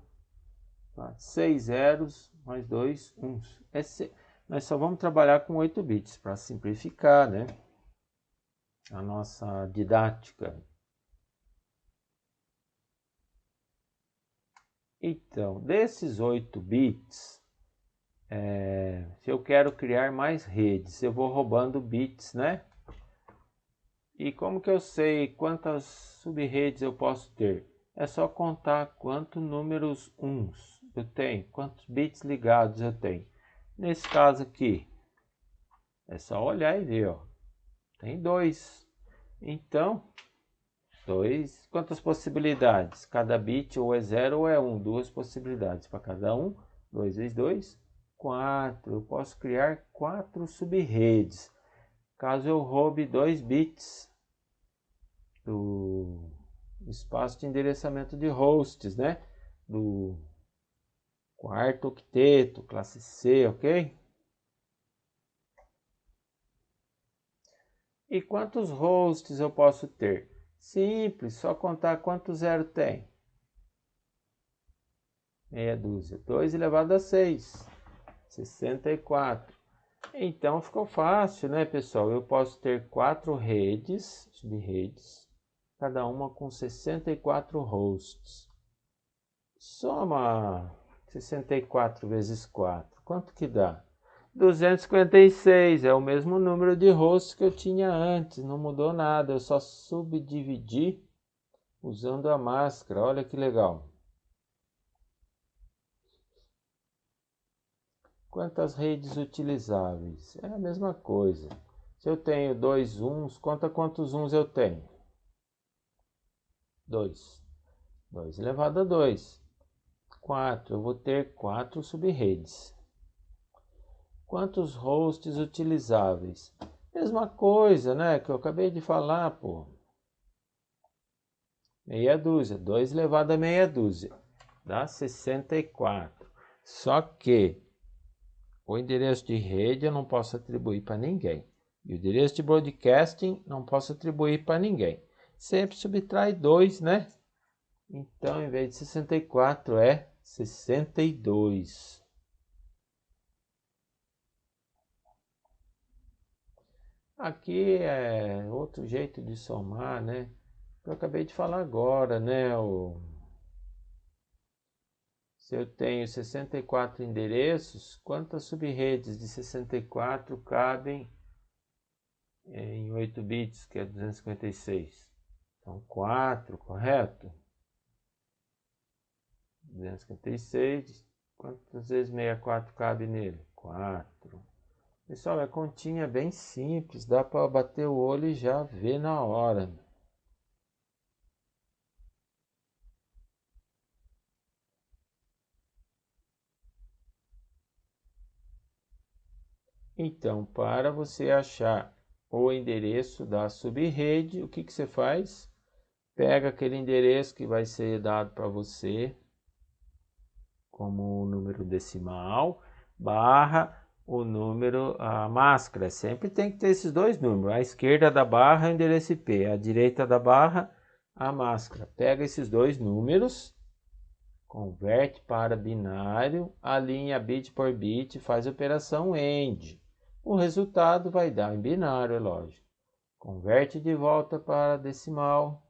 6 zeros, mais 2 uns. Nós só vamos trabalhar com 8 bits para simplificar, né? A nossa didática. Então, desses 8 bits, se eu quero criar mais redes, eu vou roubando bits, né? E como que eu sei quantas subredes eu posso ter? É só contar quantos números uns eu tenho, quantos bits ligados eu tenho. Nesse caso aqui, é só olhar e ver, ó. Tem 2. Então, 2, quantas possibilidades? Cada bit ou é 0 ou é 1, duas possibilidades para cada um. 2 vezes 2, 4. Eu posso criar 4 subredes. Caso eu roube 2 bits do espaço de endereçamento de hosts, né? Do quarto octeto, classe C, ok? E quantos hosts eu posso ter? Simples, só contar quanto zero tem. Meia dúzia. 2 elevado a 6. 64. Então ficou fácil, né, pessoal? Eu posso ter 4 redes, subredes, cada uma com 64 hosts. Soma 64 vezes 4. Quanto que dá? 256, é o mesmo número de hosts que eu tinha antes, não mudou nada, eu só subdividi usando a máscara, olha que legal. Quantas redes utilizáveis? É a mesma coisa. Se eu tenho 2 uns, conta quantos uns eu tenho. 2. 2 elevado a 2. 4. Eu vou ter 4 subredes. Quantos hosts utilizáveis? Mesma coisa, né? Que eu acabei de falar, pô. Meia dúzia. 2 elevado a meia dúzia. Dá 64. Só que o endereço de rede eu não posso atribuir para ninguém. E o endereço de broadcasting não posso atribuir para ninguém. Sempre subtrai 2, né? Então, em vez de 64, é 62. Aqui é outro jeito de somar, né? Eu acabei de falar agora, né? Se eu tenho 64 endereços, quantas subredes de 64 cabem em 8 bits, que é 256? São 4, correto? 256. Quantas vezes 64 cabe nele? 4. Pessoal, é continha bem simples, dá para bater o olho e já ver na hora. Então, para você achar o endereço da subrede, o que você faz? Pega aquele endereço que vai ser dado para você como número decimal, barra o número, a máscara. Sempre tem que ter esses dois números. A esquerda da barra é o endereço IP, a direita da barra, a máscara. Pega esses dois números, converte para binário, alinha bit por bit, faz a operação AND. O resultado vai dar em binário, é lógico. Converte de volta para decimal.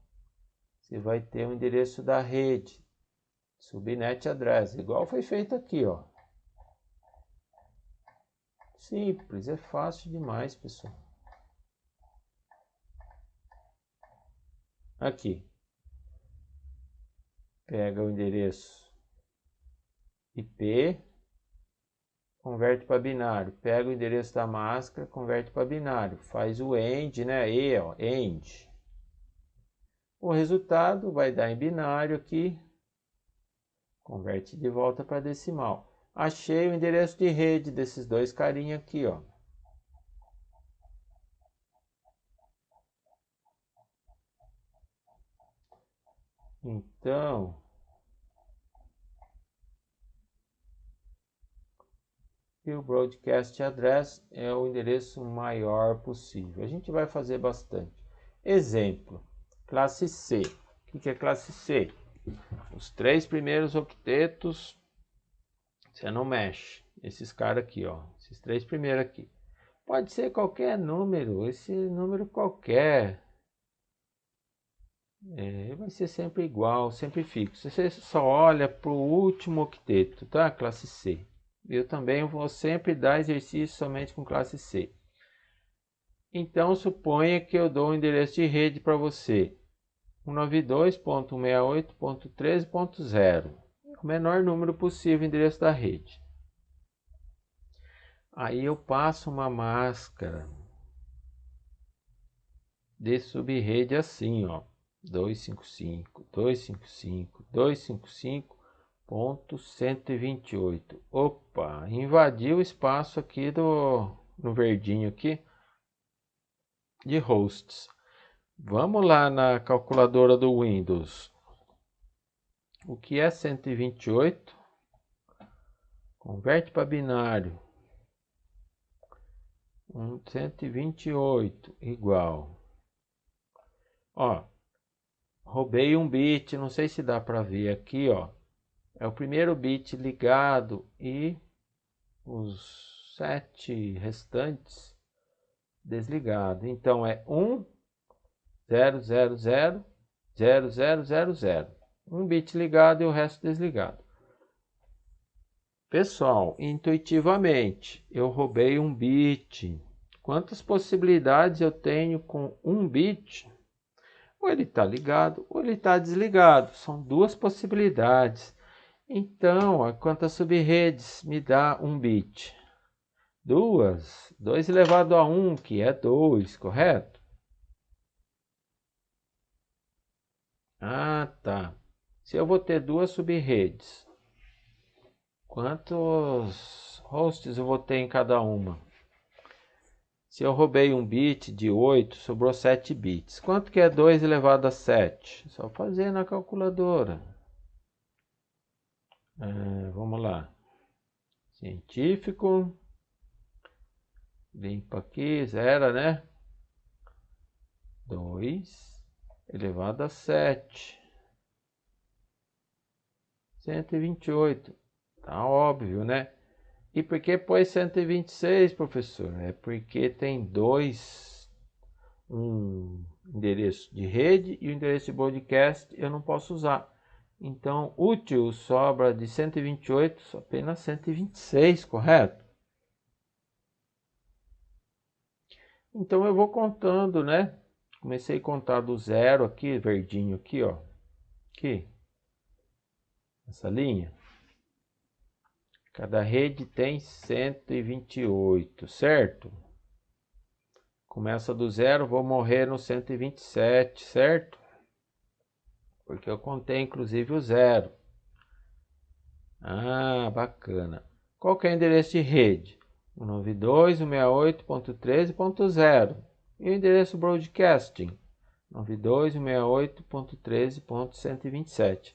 Você vai ter o endereço da rede, subnet address, igual foi feito aqui, ó. Simples, é fácil demais, pessoal. Aqui. Pega o endereço IP, converte para binário. Pega o endereço da máscara, converte para binário. Faz o AND, né? E, ó, AND. O resultado vai dar em binário aqui. Converte de volta para decimal. Achei o endereço de rede desses dois carinha aqui, ó. Então, e o broadcast address é o endereço maior possível. A gente vai fazer bastante. Exemplo, classe C. O que é classe C? Os 3 primeiros octetos, você não mexe. Esses caras aqui, ó. Esses 3 primeiros aqui. Pode ser qualquer número, esse número qualquer. Vai ser sempre igual, sempre fixo. Você só olha para o último octeto, tá? Classe C. Eu também vou sempre dar exercício somente com classe C. Então, suponha que eu dou um endereço de rede para você. 192.168.13.0. O menor número possível endereço da rede. Aí eu passo uma máscara de subrede assim, ó. 255.255.128. Opa, invadiu o espaço aqui no verdinho aqui de hosts. Vamos lá na calculadora do Windows. O que é 128? Converte para binário. 128 igual. Ó, roubei um bit, não sei se dá para ver aqui, ó. É o primeiro bit ligado e os 7 restantes desligados. Então é 1.0.0.0.0.0.0. Um bit ligado e o resto desligado. Pessoal, intuitivamente, eu roubei um bit. Quantas possibilidades eu tenho com um bit? Ou ele está ligado, ou ele está desligado. São duas possibilidades. Então, a quantas subredes me dá um bit? Duas. 2 elevado a 1, que é 2, correto? Ah, tá. Se eu vou ter duas subredes, quantos hosts eu vou ter em cada uma? Se eu roubei um bit de 8, sobrou 7 bits. Quanto que é 2 elevado a 7? Só fazer na calculadora. Vamos lá. Científico. Limpa aqui, zero, né? 2 elevado a 7. 128. Tá óbvio, né? E por que pôs 126, professor? É porque tem um endereço de rede e um endereço de broadcast eu não posso usar. Então, útil sobra de 128, apenas 126, correto? Então eu vou contando, né? Comecei a contar do zero aqui, verdinho aqui, ó. Aqui. Essa linha. Cada rede tem 128, certo? Começa do zero, vou morrer no 127, certo? Porque eu contei inclusive o zero. Ah, bacana. Qual que é o endereço de rede? 192.168.13.0. E o endereço broadcasting? 92.168.13.127.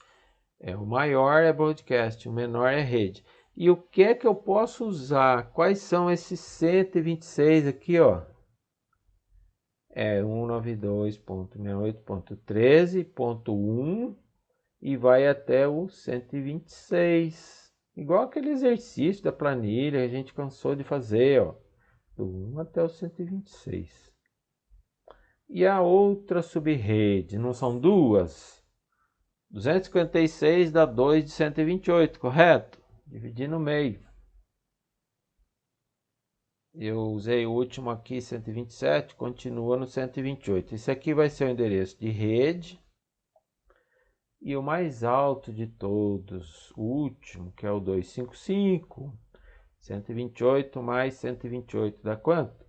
O maior é broadcast, o menor é rede. E o que é que eu posso usar? Quais são esses 126 aqui, ó? 192.168.13.1 e vai até o 126. Igual aquele exercício da planilha, a gente cansou de fazer, ó. Do 1 até o 126. E a outra subrede, não são duas? 256 dá 2 de 128, correto? Dividir no meio. Eu usei o último aqui, 127, continua no 128. Esse aqui vai ser o endereço de rede. E o mais alto de todos, o último, que é o 255. 128 mais 128 dá quanto?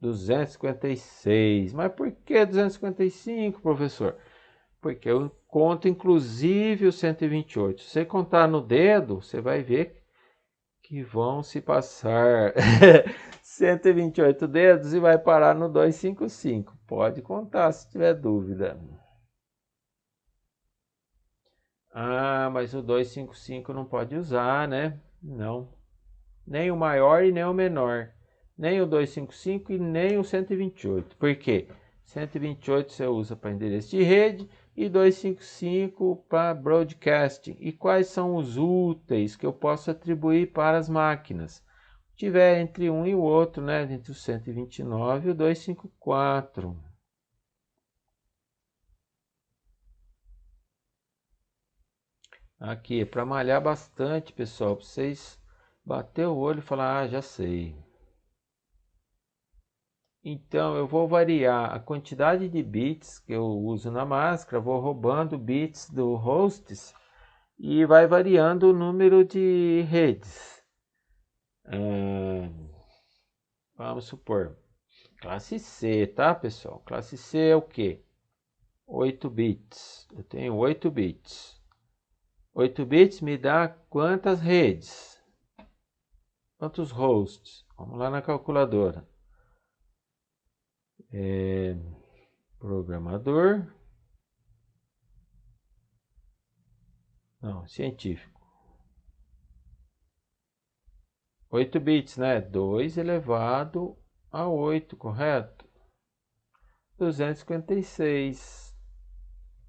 256. Mas por que 255, professor? Porque eu conto inclusive o 128. Se você contar no dedo, você vai ver que vão se passar 128 dedos e vai parar no 255. Pode contar se tiver dúvida. Ah, mas o 255 não pode usar, né? Não. Nem o maior e nem o menor. Nem o 255 e nem o 128. Por quê? 128 você usa para endereço de rede e 255 para broadcasting. E quais são os úteis que eu posso atribuir para as máquinas? Se tiver entre um e o outro, né? Entre o 129 e o 254. Aqui, para malhar bastante, pessoal, para vocês bater o olho e falar, ah, já sei. Então, eu vou variar a quantidade de bits que eu uso na máscara, vou roubando bits do hosts e vai variando o número de redes. Vamos supor, classe C, tá, pessoal? Classe C é o quê? 8 bits. Eu tenho 8 bits. 8 bits me dá quantas redes? Quantos hosts? Vamos lá na calculadora. Programador. Não, científico. 8 bits, né? 2 elevado a 8, correto? 256.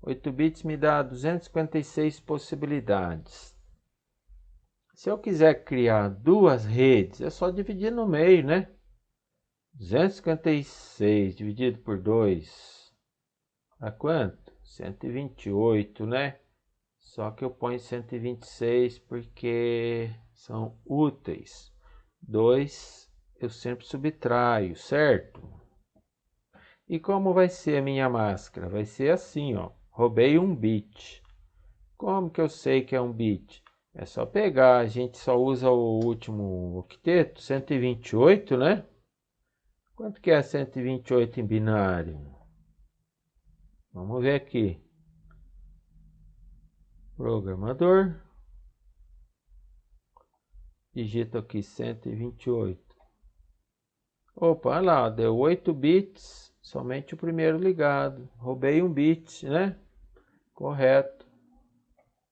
8 bits me dá 256 possibilidades. Se eu quiser criar duas redes, é só dividir no meio, né? 256 dividido por 2 dá quanto? 128, né? Só que eu ponho 126 porque são úteis. 2 eu sempre subtraio, certo? E como vai ser a minha máscara? Vai ser assim, ó. Roubei um bit. Como que eu sei que é um bit? É só pegar, a gente só usa o último octeto, 128, né? Quanto que é 128 em binário? Vamos ver aqui. Programador. Digita aqui 128. Opa, olha lá, deu 8 bits, somente o primeiro ligado. Roubei um bit, né? Correto.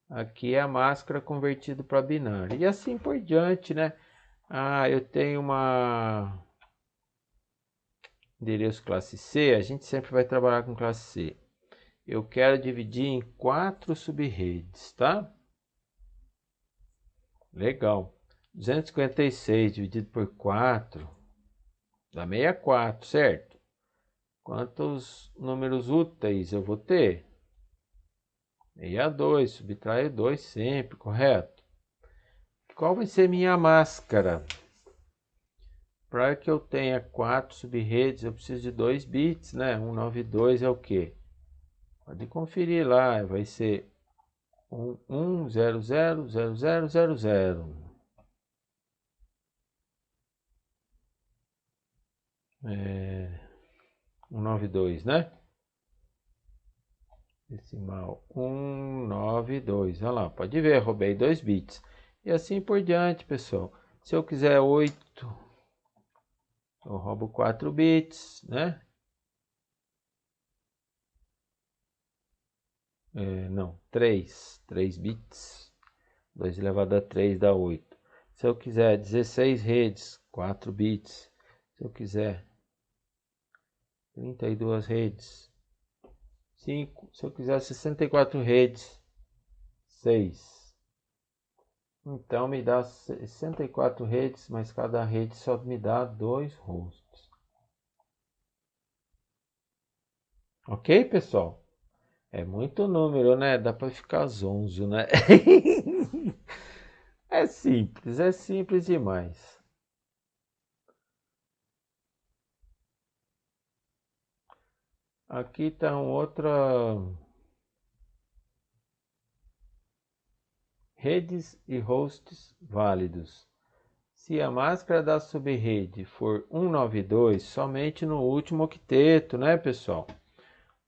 Aqui é a máscara convertida para binário. E assim por diante, né? Ah, eu tenho uma endereço classe C, a gente sempre vai trabalhar com classe C. Eu quero dividir em 4 sub-redes, tá? Legal. 256 dividido por 4 dá 64, certo? Quantos números úteis eu vou ter? 62, subtraio 2 sempre, correto? Qual vai ser minha máscara? Para que eu tenha 4 sub-redes, eu preciso de 2 bits, né? 192 é o quê? Pode conferir lá, vai ser 11000000. 192, né? Decimal 192. Olha lá, pode ver, roubei 2 bits. E assim por diante, pessoal. Se eu quiser 8, eu roubo 4 bits, né? Não, 3 bits. 2 elevado a 3 dá 8. Se eu quiser 16 redes, 4 bits. Se eu quiser 32 redes, 5. Se eu quiser 64 redes, 6. Então me dá 64 redes, mas cada rede só me dá 2 hosts. Ok, pessoal? É muito número, né? Dá para ficar zonzo, né? É simples demais. Aqui está outra redes e hosts válidos. Se a máscara da subrede for 192, somente no último octeto, né, pessoal?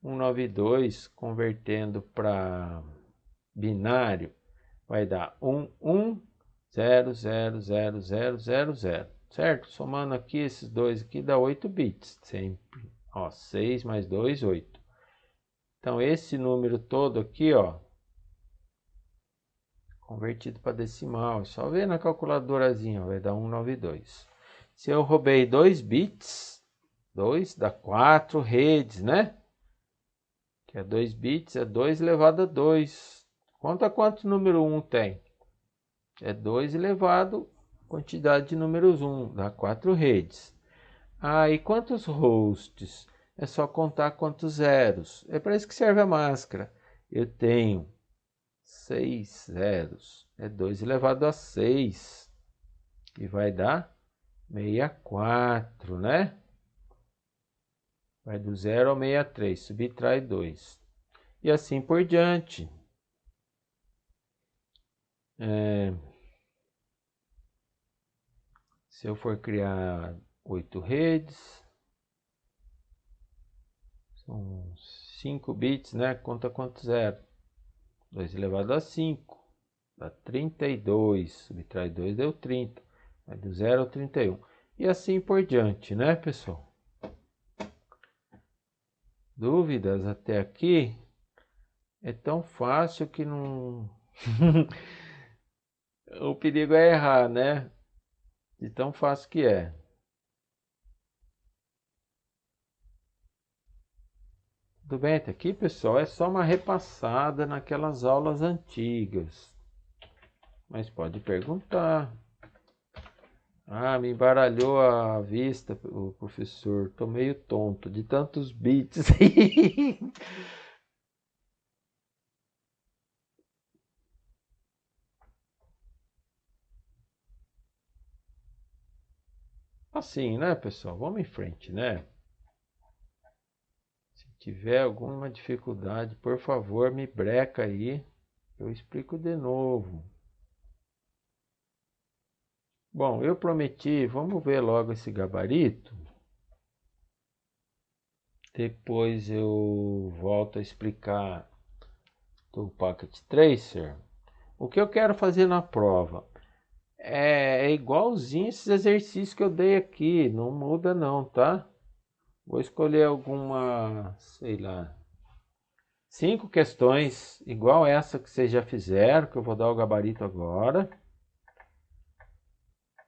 192 convertendo para binário vai dar 11000000, certo? Somando aqui esses dois aqui dá 8 bits, sempre. Ó, 6 mais 2, 8. Então esse número todo aqui, ó, convertido para decimal, só ver na calculadorazinha, vai dar 192. Se eu roubei 2 bits, 2 dá 4 redes, né? Que é 2 bits, é 2 elevado a 2. Conta quanto número 1 tem. É 2 elevado a quantidade de números 1, dá 4 redes. Ah, e quantos hosts? É só contar quantos zeros. É para isso que serve a máscara. Eu tenho 6 zeros. É 2 elevado a 6. E vai dar 64, né? Vai do 0 ao 63. Subtrai 2. E assim por diante. Se eu for criar 8 redes, são 5 bits, né? Conta quanto zero? 2 elevado a 5, dá 32. Subtrai 2 deu 30. Vai do 0 ao 31. E assim por diante, né, pessoal? Dúvidas até aqui? É tão fácil que não... O perigo é errar, né? De tão fácil que é. Tudo bem até aqui, pessoal? É só uma repassada naquelas aulas antigas. Mas pode perguntar. Ah, me embaralhou a vista, o professor. Tô meio tonto de tantos bits. Assim, né, pessoal? Vamos em frente, né? Se tiver alguma dificuldade, por favor, me breca aí. Eu explico de novo. Bom, eu prometi, vamos ver logo esse gabarito. Depois eu volto a explicar do Pocket Tracer. O que eu quero fazer na prova é igualzinho esses exercícios que eu dei aqui, não muda não, tá? Vou escolher alguma, sei lá, 5 questões igual essa que vocês já fizeram, que eu vou dar o gabarito agora.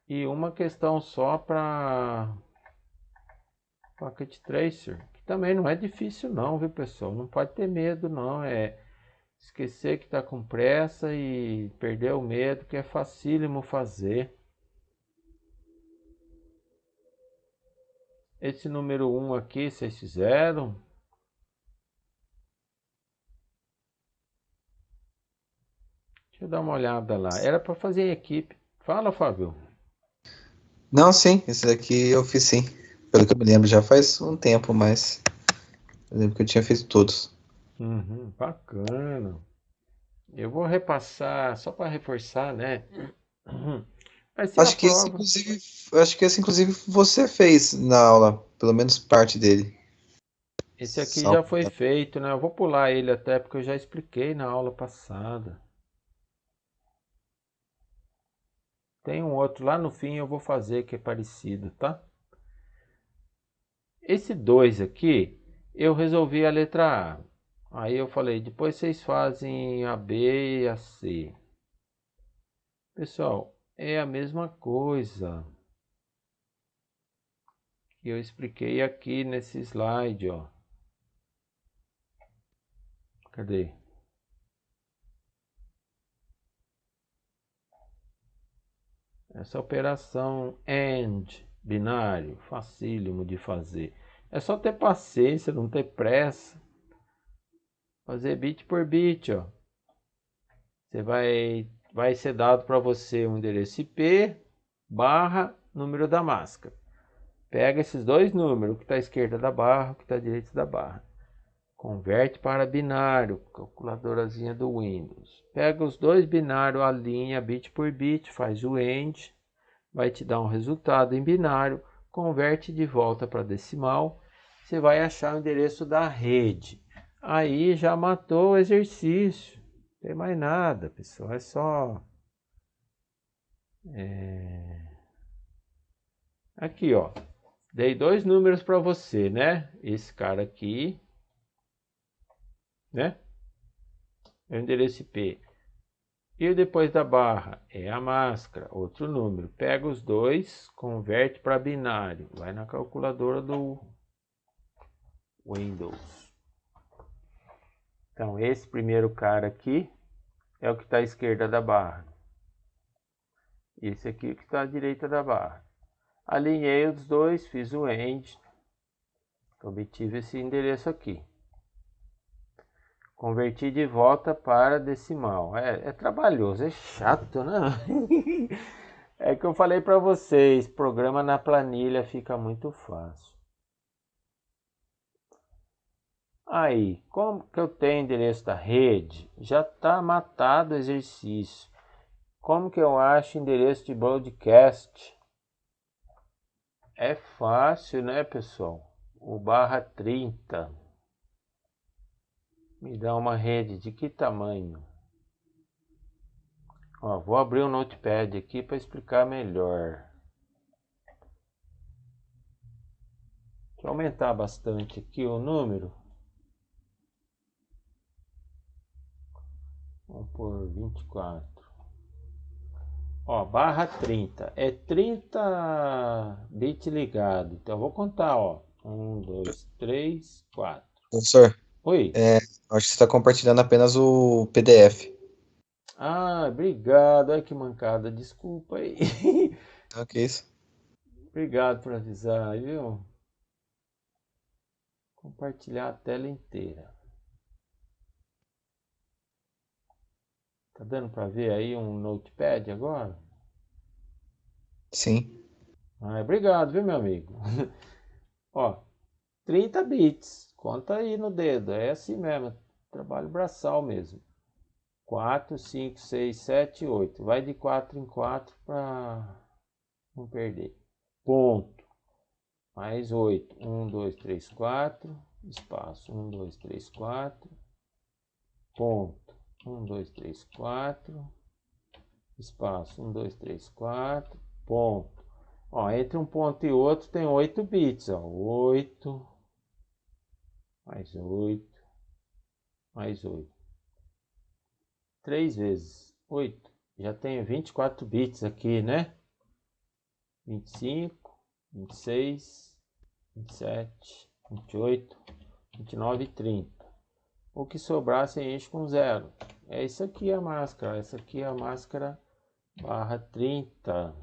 E uma questão só para Pocket Tracer, que também não é difícil não, viu, pessoal? Não pode ter medo não, é esquecer que está com pressa e perder o medo, que é facílimo fazer. Esse número 1 aqui, vocês fizeram? Deixa eu dar uma olhada lá. Era para fazer em equipe. Fala, Fábio. Não, sim, esse daqui eu fiz sim. Pelo que eu me lembro, já faz um tempo, mas eu lembro que eu tinha feito todos. Bacana. Eu vou repassar só para reforçar, né? Vai ser a Acho que esse, prova. inclusive, acho que esse, inclusive, você fez na aula, pelo menos parte dele. Esse aqui já Salvo foi engano. feito, né? Eu vou pular ele até porque eu já expliquei na aula passada. Tem um outro lá no fim eu vou fazer que é parecido, tá? Esse 2 aqui, eu resolvi a letra A. Aí eu falei, depois vocês fazem a B e a C. Pessoal, é a mesma coisa que eu expliquei aqui nesse slide, ó. Cadê? Essa operação AND, binário, facílimo de fazer. É só ter paciência, não ter pressa. Fazer bit por bit, ó. Você vai ser dado para você um endereço IP barra número da máscara. Pega esses dois números, o que está à esquerda da barra, o que está à direita da barra. Converte para binário, calculadorazinha do Windows. Pega os dois binários, alinha bit por bit, faz o AND, vai te dar um resultado em binário, converte de volta para decimal, você vai achar o endereço da rede. Aí já matou o exercício, não tem mais nada, pessoal, é só... Aqui, ó, dei dois números para você, né? Esse cara aqui, né? É o endereço IP. E depois da barra é a máscara, outro número. Pega os dois, converte para binário. Vai na calculadora do Windows. Então, esse primeiro cara aqui é o que está à esquerda da barra. Esse aqui é o que está à direita da barra. Alinhei os dois, fiz o AND. Obtive esse endereço aqui. Converti de volta para decimal. É trabalhoso, é chato, né? É que eu falei para vocês, programa na planilha fica muito fácil. Aí, como que eu tenho endereço da rede? Já está matado o exercício. Como que eu acho endereço de broadcast? É fácil, né, pessoal? O barra 30 me dá uma rede de que tamanho? Ó, vou abrir um notepad aqui para explicar melhor. Deixa eu aumentar bastante aqui o número. Vamos por 24. Ó, barra 30. É 30 bit ligado. Então eu vou contar, ó. 1, 2, 3, 4. Professor, Oi. acho que você está compartilhando apenas o PDF. Ah, obrigado. Ai, que mancada. Desculpa aí. Ah, que isso? Obrigado por avisar, viu? Compartilhar a tela inteira. Tá dando para ver aí um notepad agora? Sim. Obrigado, viu, meu amigo? Ó, 30 bits. Conta aí no dedo. É assim mesmo. Trabalho braçal mesmo. 4, 5, 6, 7, 8. Vai de 4 em 4 para não perder. Ponto. Mais 8. 1, 2, 3, 4. Espaço. 1, 2, 3, 4. Ponto. 1, 2, 3, 4. Espaço. 1, 2, 3, 4. Ponto. Ó, entre um ponto e outro tem 8 bits. Ó. 8. Mais 8. Mais 8. 3 vezes 8. Já tenho 24 bits aqui, né? 25, 26, 27, 28, 29 e 30. O que sobrar você enche com 0. É isso aqui a máscara. Essa aqui é a máscara barra 30.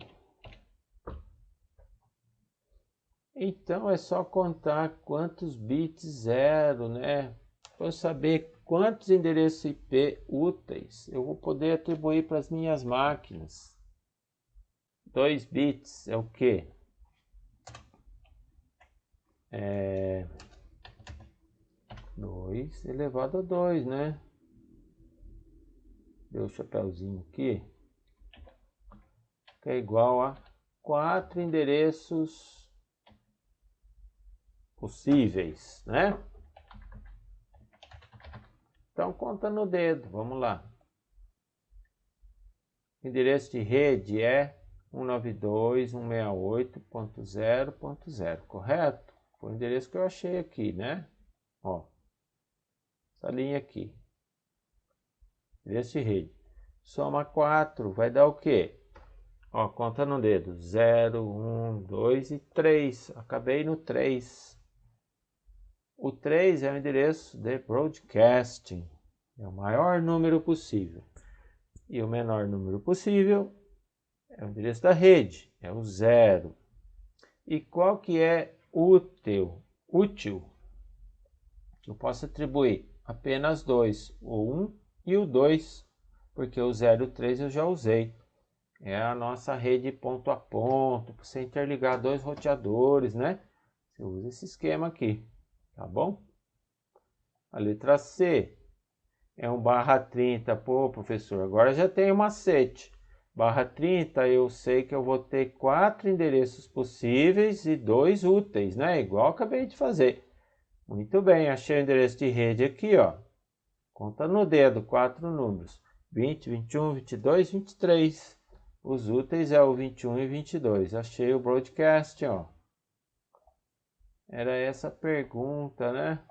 Então é só contar quantos bits 0, né? Para saber quantos endereços IP úteis eu vou poder atribuir para as minhas máquinas. 2 bits é o quê? 2 elevado a 2, né? Deu o chapéuzinho aqui. Que é igual a 4 endereços possíveis, né? Então conta no dedo, vamos lá. O endereço de rede é 192.168.0.0, correto? Foi o endereço que eu achei aqui, né? Ó, essa linha aqui. Endereço de rede. Soma 4, vai dar o quê? Ó, conta no dedo. 0, 1, 2 e 3. Acabei no 3. O 3 é o endereço de broadcasting. É o maior número possível. E o menor número possível é o endereço da rede. É o 0. E qual que é útil? Eu posso atribuir apenas 2. O 1 e o 2. Porque o 0 e o 3 eu já usei. É a nossa rede ponto a ponto. Para você interligar 2 roteadores, né? Você usa esse esquema aqui. Tá bom? A letra C é um barra 30. Pô, professor, agora já tem um macete. Barra 30 eu sei que eu vou ter 4 endereços possíveis e 2 úteis, né? Igual eu acabei de fazer. Muito bem, achei o endereço de rede aqui, ó. Conta no dedo, 4 números. 20, 21, 22, 23. Os úteis é o 21 e 22. Achei o broadcast, ó. Era essa a pergunta, né?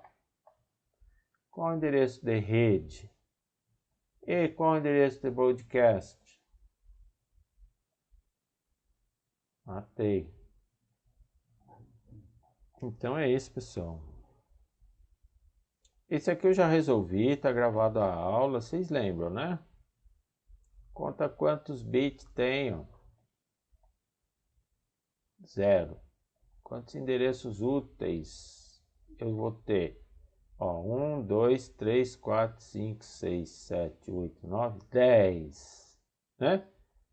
Qual o endereço de rede? E qual o endereço de broadcast? Matei. Então é isso, pessoal. Esse aqui eu já resolvi, tá gravado a aula, vocês lembram, né? Conta quantos bits tenho. 0. Quantos endereços úteis eu vou ter? Ó, 1, 2, 3, 4, 5, 6, 7, 8, 9, 10. Né?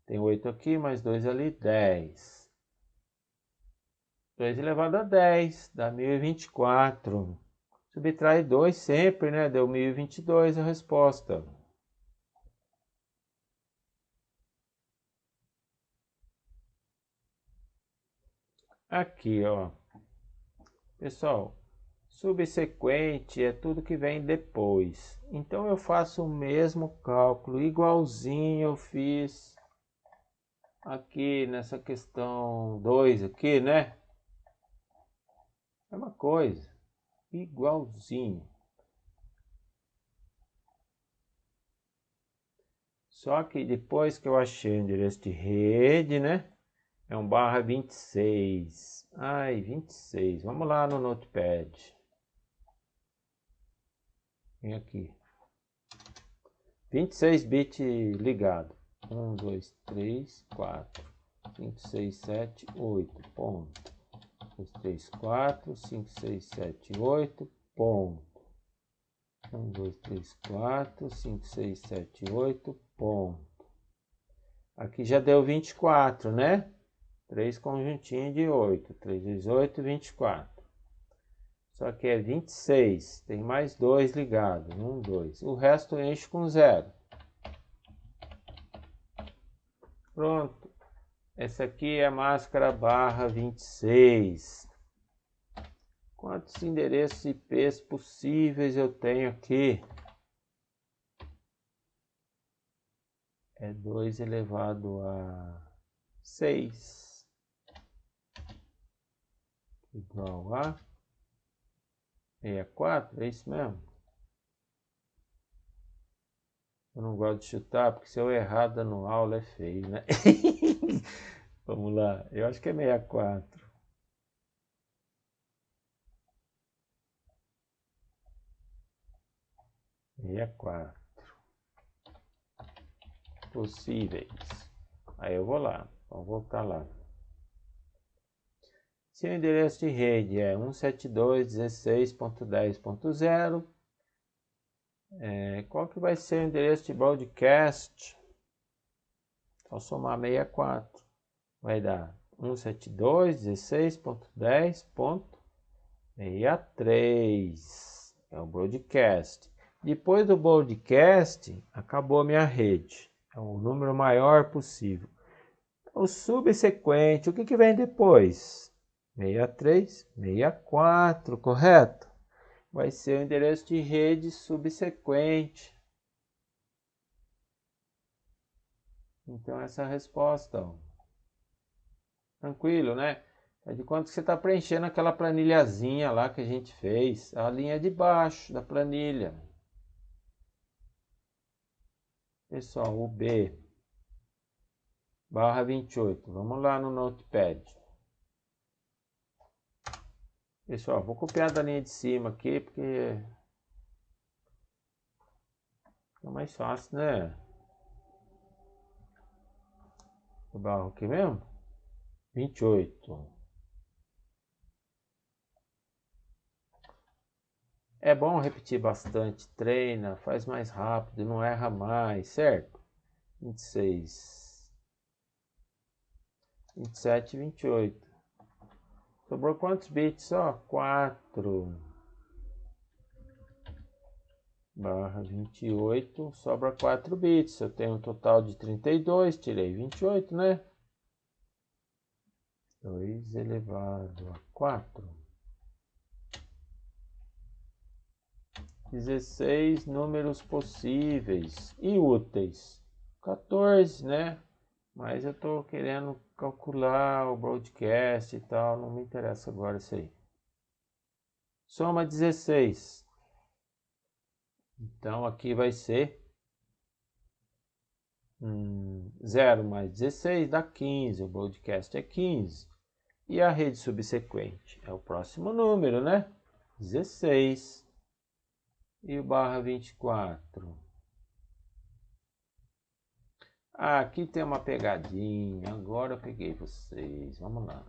Tem 8 aqui, mais 2 ali, 10. 2 elevado a 10, dá 1024. Subtrai 2 sempre, né? Deu 1022 a resposta. Aqui, ó. Pessoal, subsequente é tudo que vem depois. Então eu faço o mesmo cálculo, igualzinho eu fiz aqui nessa questão 2 aqui, né? É uma coisa, igualzinho. Só que depois que eu achei o endereço de rede, né? É um barra 26. Ai, 26. Vamos lá no Notepad. Vem aqui. 26 bits ligado. 1, 2, 3, 4, 5, 6, 7, 8. Ponto. 2, 3, 4, 5, 6, 7, 8. Ponto. 1, 2, 3, 4, 5, 6, 7, 8. Ponto. Aqui já deu 24, né? 3 conjuntinhos de 8. 3 vezes 8, 24. Só que é 26. Tem mais 2 ligados. 1, 2. O resto enche com 0. Pronto. Essa aqui é a máscara barra 26. Quantos endereços IPs possíveis eu tenho aqui? É 2 elevado a 6. Igual a 64, é isso mesmo? Eu não gosto de chutar, porque se eu errar dando aula é feio, né? Vamos lá, eu acho que é 64. Possíveis. Aí eu vou lá, vamos voltar lá. Se o endereço de rede é 172.16.10.0, qual que vai ser o endereço de broadcast? Só somar 64. Vai dar 172.16.10.63. É o broadcast. Depois do broadcast, acabou a minha rede. É o número maior possível. O subsequente, o que vem depois? 63, 64, correto? Vai ser o endereço de rede subsequente. Então essa é a resposta. Ó. Tranquilo, né? É de quanto que você está preenchendo aquela planilhazinha lá que a gente fez. A linha de baixo da planilha. Pessoal, o B barra 28. Vamos lá no Notepad. Pessoal, vou copiar da linha de cima aqui, porque é mais fácil, né? O barro aqui mesmo? 28. É bom repetir bastante, treina, faz mais rápido, não erra mais, certo? 26, 27 e 28. Sobrou quantos bits? Só 4 barra 28, sobra 4 bits. Eu tenho um total de 32, tirei 28, né? 2 elevado a 4. 16 números possíveis e úteis. 14, né? Mas eu tô querendo calcular o broadcast e tal, não me interessa agora isso aí. Soma 16. Então aqui vai ser 0 mais 16 dá 15, o broadcast é 15. E a rede subsequente é o próximo número, né? 16. E o barra 24. Ah, aqui tem uma pegadinha. Agora eu peguei vocês. Vamos lá.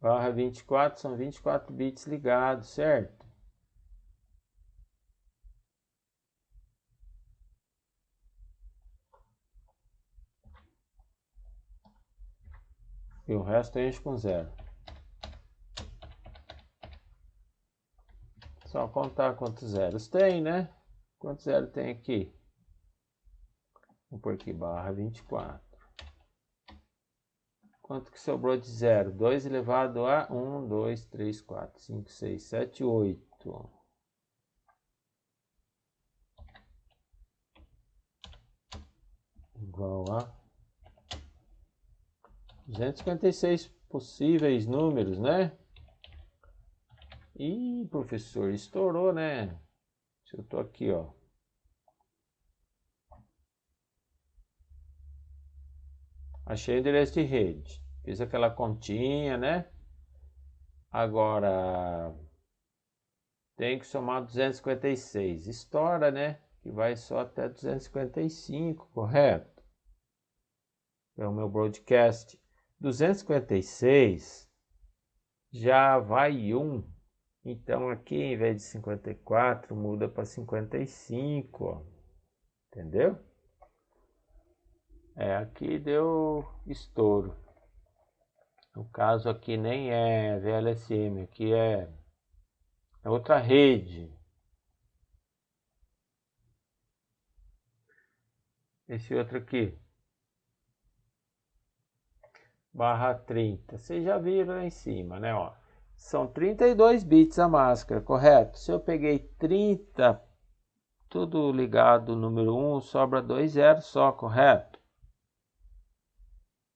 Barra 24 são 24 bits ligados, certo? E o resto enche com 0. Só contar quantos zeros tem, né? Quantos zeros tem aqui? Vou pôr aqui barra 24. Quanto que sobrou de zero? 2 elevado a 1, 2, 3, 4, 5, 6, 7, 8. Igual a 256 possíveis números, né? Ih, professor, estourou, né? Se eu tô aqui, ó. Achei o endereço de rede. Fiz aquela continha, né? Agora tem que somar 256. Estoura, né? Que vai só até 255, correto? É o meu broadcast. 256 já vai 1 Então aqui, em vez de 54, muda para 55, ó. Entendeu? Aqui deu estouro. No caso aqui nem é VLSM, aqui é outra rede. Esse outro aqui, barra 30. Vocês já viram lá em cima, né? Ó, são 32 bits a máscara, correto? Se eu peguei 30, tudo ligado, número 1, sobra 2 zeros só, correto?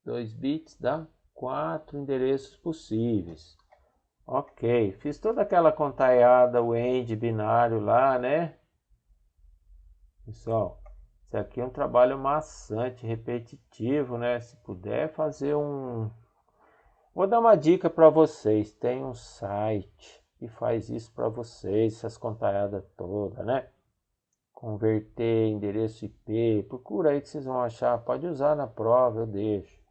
2 bits dá 4 endereços possíveis. Ok, fiz toda aquela contaiada, o end binário lá, né? Pessoal, isso aqui é um trabalho maçante, repetitivo, né? Se puder fazer um... Vou dar uma dica para vocês. Tem um site que faz isso para vocês, essas contaiadas todas, né? Converter endereço IP. Procura aí que vocês vão achar. Pode usar na prova, eu deixo.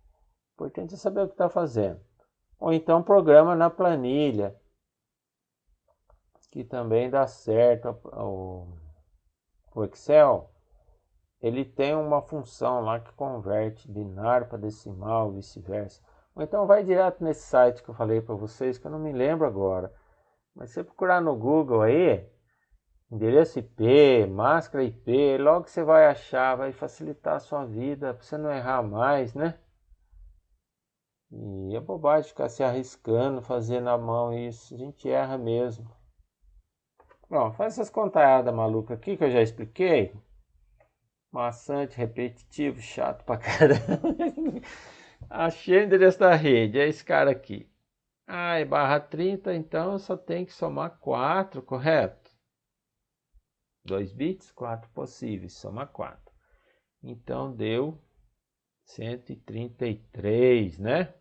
O importante é saber o que está fazendo. Ou então programa na planilha, que também dá certo. O Excel, ele tem uma função lá que converte binário para decimal, vice-versa. Ou então vai direto nesse site que eu falei para vocês, que eu não me lembro agora. Mas se você procurar no Google aí, endereço IP, máscara IP, logo você vai achar, vai facilitar a sua vida, para você não errar mais, né? E é bobagem ficar se arriscando, fazer na mão isso, a gente erra mesmo. Bom, faz essas contaiadas malucas aqui que eu já expliquei. Maçante, repetitivo, chato pra caramba. Achei o endereço da rede, é esse cara aqui. É barra 30, então eu só tenho que somar 4, correto? 2 bits, 4 possíveis, soma 4. Então deu 133, né?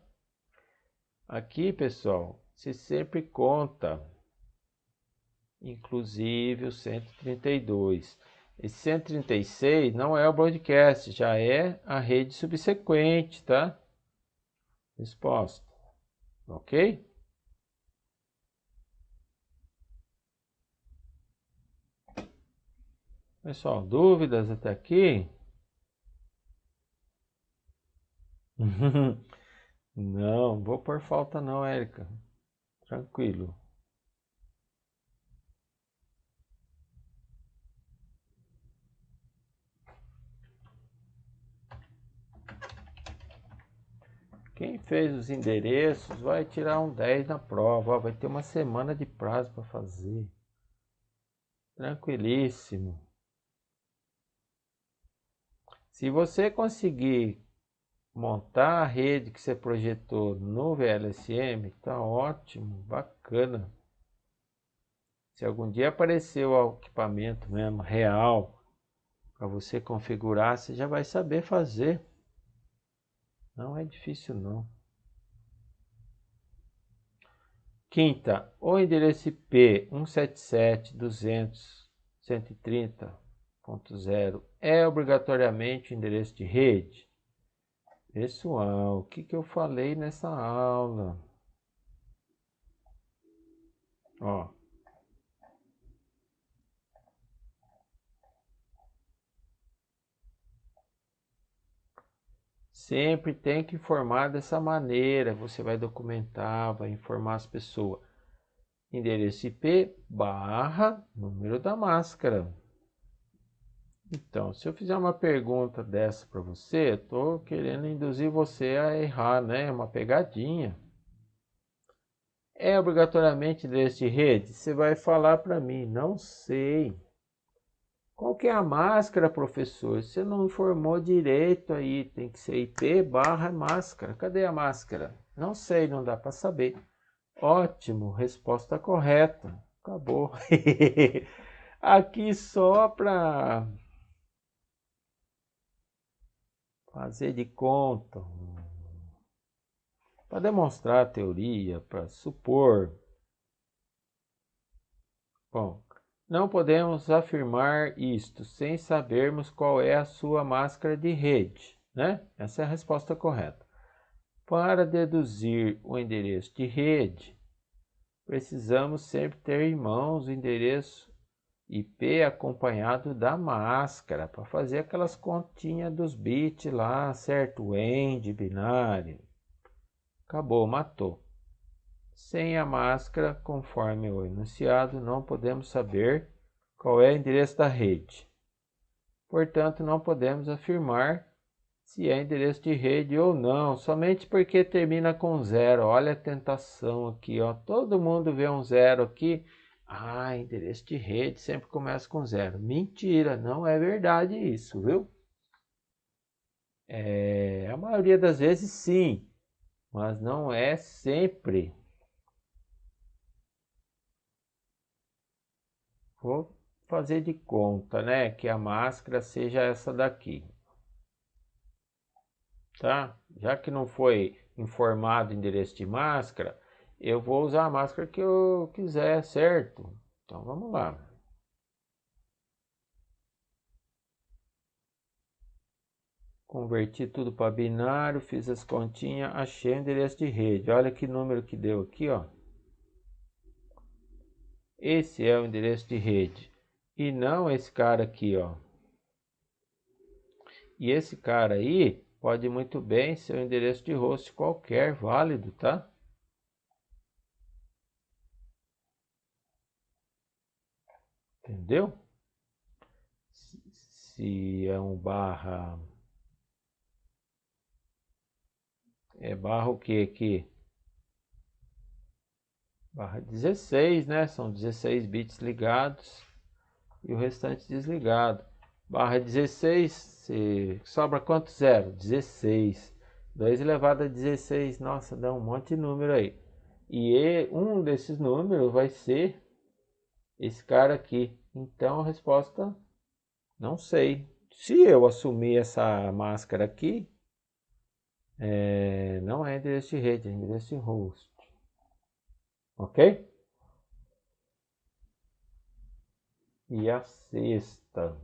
Aqui, pessoal, você sempre conta, inclusive o 132. Esse 136 não é o broadcast, já é a rede subsequente, tá? Resposta. Ok? Pessoal, dúvidas até aqui? Não, vou por falta não, Érica. Tranquilo. Quem fez os endereços vai tirar um 10 na prova. Vai ter uma semana de prazo para fazer. Tranquilíssimo. Se você conseguir montar a rede que você projetou no VLSM, tá ótimo, bacana. Se algum dia aparecer o equipamento mesmo real para você configurar, você já vai saber fazer. Não é difícil não. Quinta, o endereço IP 177.200.130.0 é obrigatoriamente o endereço de rede? Pessoal, o que eu falei nessa aula? Ó. Sempre tem que informar dessa maneira. Você vai documentar, vai informar as pessoas. Endereço IP barra número da máscara. Então, se eu fizer uma pergunta dessa para você, eu estou querendo induzir você a errar, né? Uma pegadinha. É obrigatoriamente endereço de rede? Você vai falar para mim, não sei. Qual que é a máscara, professor? Você não informou direito aí, tem que ser IP barra máscara. Cadê a máscara? Não sei, não dá para saber. Ótimo, resposta correta. Acabou. Aqui só para fazer de conta, para demonstrar a teoria, para supor. Bom, não podemos afirmar isto sem sabermos qual é a sua máscara de rede, né? Essa é a resposta correta. Para deduzir o endereço de rede, precisamos sempre ter em mãos o endereço IP acompanhado da máscara para fazer aquelas continhas dos bits lá, certo? End, binário. Acabou, matou. Sem a máscara, conforme o enunciado, não podemos saber qual é o endereço da rede. Portanto, não podemos afirmar se é endereço de rede ou não, somente porque termina com 0. Olha a tentação aqui, ó. Todo mundo vê um 0 aqui. Ah, endereço de rede sempre começa com 0. Mentira, não é verdade isso, viu? A maioria das vezes sim, mas não é sempre. Vou fazer de conta, né, que a máscara seja essa daqui. Tá? Já que não foi informado o endereço de máscara, eu vou usar a máscara que eu quiser, certo? Então vamos lá. Converti tudo para binário, fiz as continhas, achei o endereço de rede. Olha que número que deu aqui, ó. Esse é o endereço de rede e não esse cara aqui, ó. E esse cara aí pode muito bem ser um endereço de host qualquer, válido, tá? Entendeu? Se é um barra... É barra o que aqui? Barra 16, né? São 16 bits ligados e o restante desligado. Barra 16, sobra quanto? 0? 16. 2 elevado a 16. Nossa, dá um monte de número aí. E um desses números vai ser esse cara aqui. Então a resposta, não sei. Se eu assumir essa máscara aqui, não é endereço de rede, é endereço de host. Ok? E a sexta.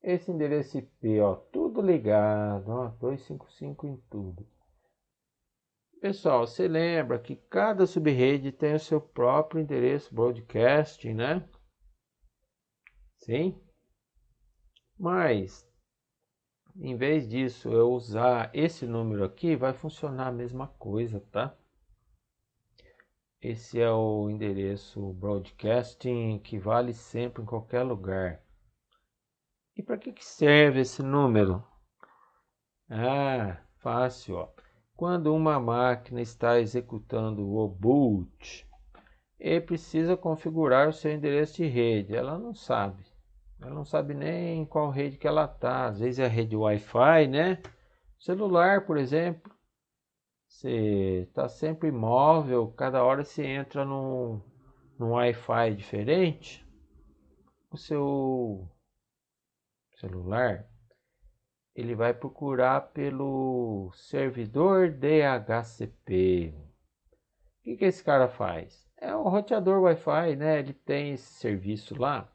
Esse endereço IP, ó, tudo ligado, ó, 255 em tudo. Pessoal, você lembra que cada subrede tem o seu próprio endereço broadcast, né? Sim? Mas, em vez disso, eu usar esse número aqui, vai funcionar a mesma coisa, tá? Esse é o endereço broadcasting que vale sempre em qualquer lugar. E para que serve esse número? Ah, fácil, ó. Quando uma máquina está executando o boot, ele precisa configurar o seu endereço de rede. Ela não sabe. Ela não sabe nem em qual rede que ela está. Às vezes é a rede Wi-Fi, né? Celular, por exemplo. Você está sempre móvel, cada hora você entra num Wi-Fi diferente. O seu celular, ele vai procurar pelo servidor DHCP. O que esse cara faz? É um roteador Wi-Fi, né? Ele tem esse serviço lá.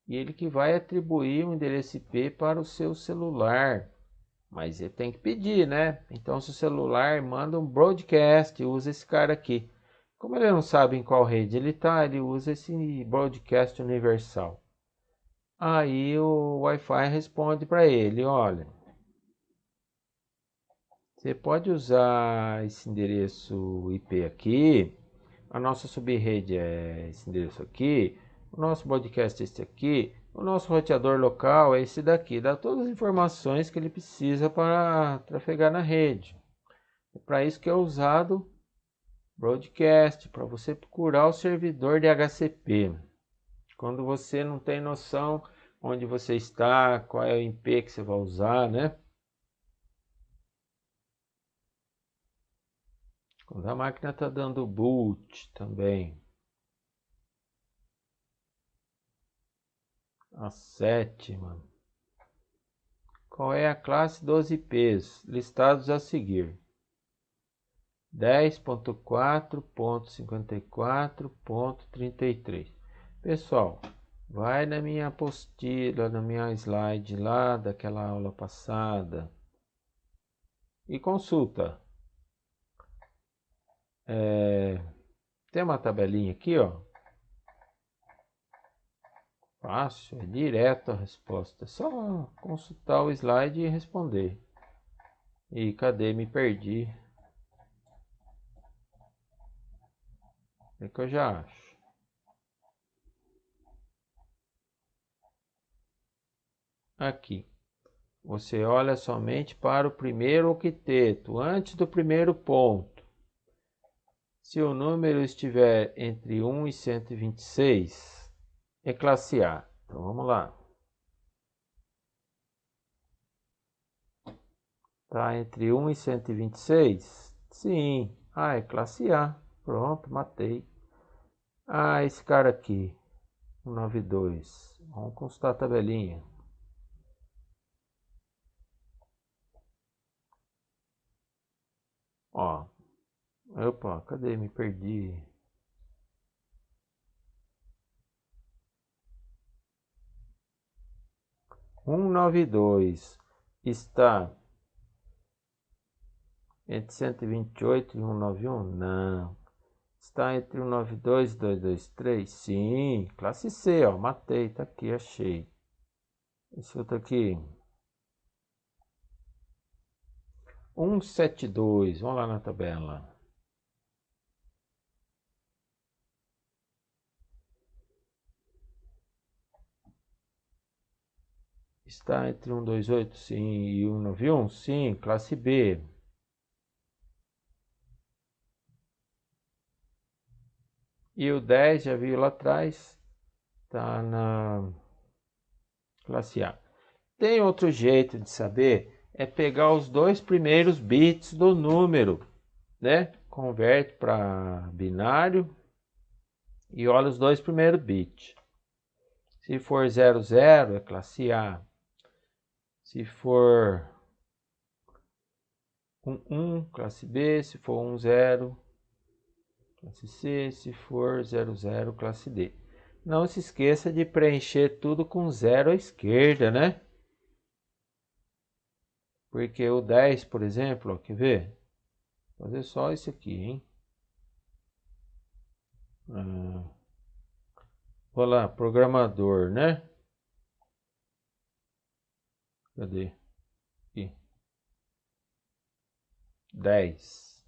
E ele que vai atribuir um endereço IP para o seu celular. Mas ele tem que pedir, né? Então, se o celular manda um broadcast, usa esse cara aqui. Como ele não sabe em qual rede ele está, ele usa esse broadcast universal. Aí o Wi-Fi responde para ele, olha, você pode usar esse endereço IP aqui, a nossa subrede é esse endereço aqui, o nosso podcast é esse aqui, o nosso roteador local é esse daqui. Dá todas as informações que ele precisa para trafegar na rede. É para isso que é usado broadcast, para você procurar o servidor de DHCP. Quando você não tem noção onde você está, qual é o IP que você vai usar, né? Quando a máquina está dando boot também. A sétima. Qual é a classe dos IPs listados a seguir? 10.4.54.33. Pessoal, vai na minha apostila, na minha slide lá daquela aula passada e consulta. Tem uma tabelinha aqui, ó. Fácil, é direto a resposta. É só consultar o slide e responder. E cadê? Me perdi. É que eu já acho. Aqui. Você olha somente para o primeiro octeto, antes do primeiro ponto. Se o número estiver entre 1 e 126, é classe A. Então vamos lá. Está entre 1 e 126? Sim. Ah, é classe A. Pronto, matei. Ah, esse cara aqui. 192. Vamos consultar a tabelinha. Ó. Opa, cadê? Me perdi. Um 192 está entre 128 e 191? Não. Está entre 192 e 223? Sim. Classe C, ó. Matei. Tá aqui, achei. Esse outro aqui. 172. Vamos lá na tabela. Está entre 128, sim, e 191? Sim. Classe B. E o 10, já viu lá atrás, está na classe A. Tem outro jeito de saber, é pegar os dois primeiros bits do número, né? Converte para binário e olha os dois primeiros bits. Se for 00, é classe A. Se for 11, classe B. Se for 10, classe C. Se for 00, classe D. Não se esqueça de preencher tudo com 0 à esquerda, né? Porque o 10, por exemplo, ó, quer ver? Vou fazer só isso aqui, hein? Vou lá, programador, né? Cadê? Aqui. 10.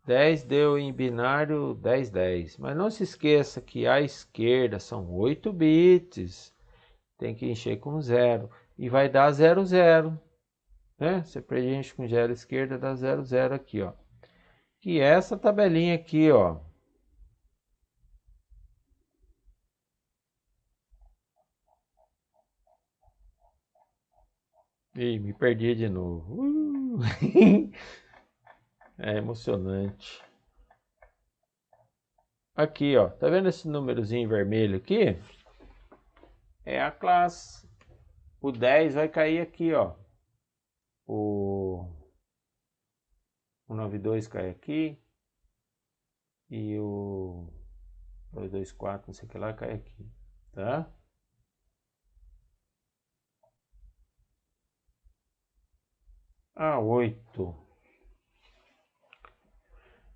10 deu em binário 10, 10. Mas não se esqueça que à esquerda são 8 bits. Tem que encher com 0. E vai dar 0, 0. Né? Você preenche com 0 à esquerda, dá 0, 0 aqui, ó. Que é essa tabelinha aqui, ó. Ih, me perdi de novo. É emocionante. Aqui, ó. Tá vendo esse númerozinho vermelho aqui? É a classe. O 10 vai cair aqui, ó. O 192 cai aqui. E o 224, não sei o que lá, cai aqui. Tá? A 8.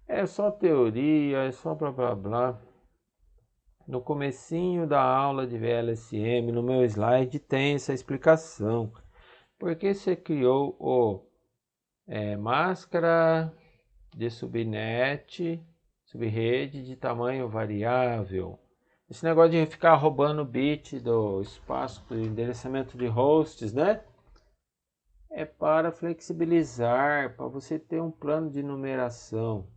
É só teoria, é só blá blá blá. No comecinho da aula de VLSM, no meu slide, tem essa explicação. Por que você criou o máscara de subnet, subrede de tamanho variável? Esse negócio de ficar roubando bit do espaço de endereçamento de hosts, né? É para flexibilizar, para você ter um plano de numeração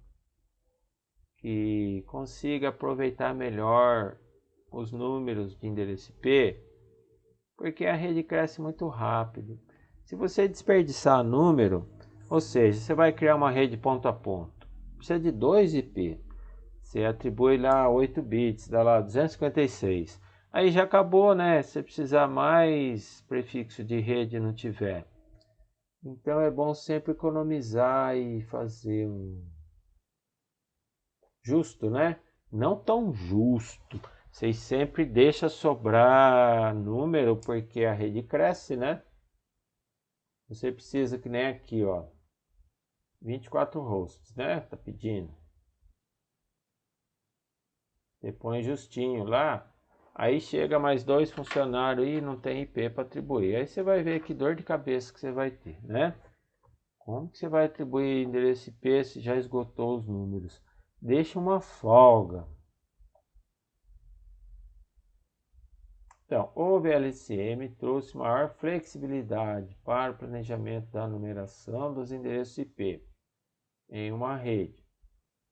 que consiga aproveitar melhor os números de endereço IP, porque a rede cresce muito rápido. Se você desperdiçar número, ou seja, você vai criar uma rede ponto a ponto, precisa de 2 IP, você atribui lá 8 bits, dá lá 256. Aí já acabou, né? Se precisar mais prefixo de rede não tiver. Então é bom sempre economizar e fazer um justo, né? Não tão justo. Vocês sempre deixam sobrar número porque a rede cresce, né? Você precisa que nem aqui, ó. 24 hosts, né? Tá pedindo. Você põe justinho lá. Aí chega mais 2 funcionários e não tem IP para atribuir. Aí você vai ver que dor de cabeça que você vai ter, né? Como que você vai atribuir endereço IP se já esgotou os números? Deixa uma folga. Então, o VLCM trouxe maior flexibilidade para o planejamento da numeração dos endereços IP em uma rede,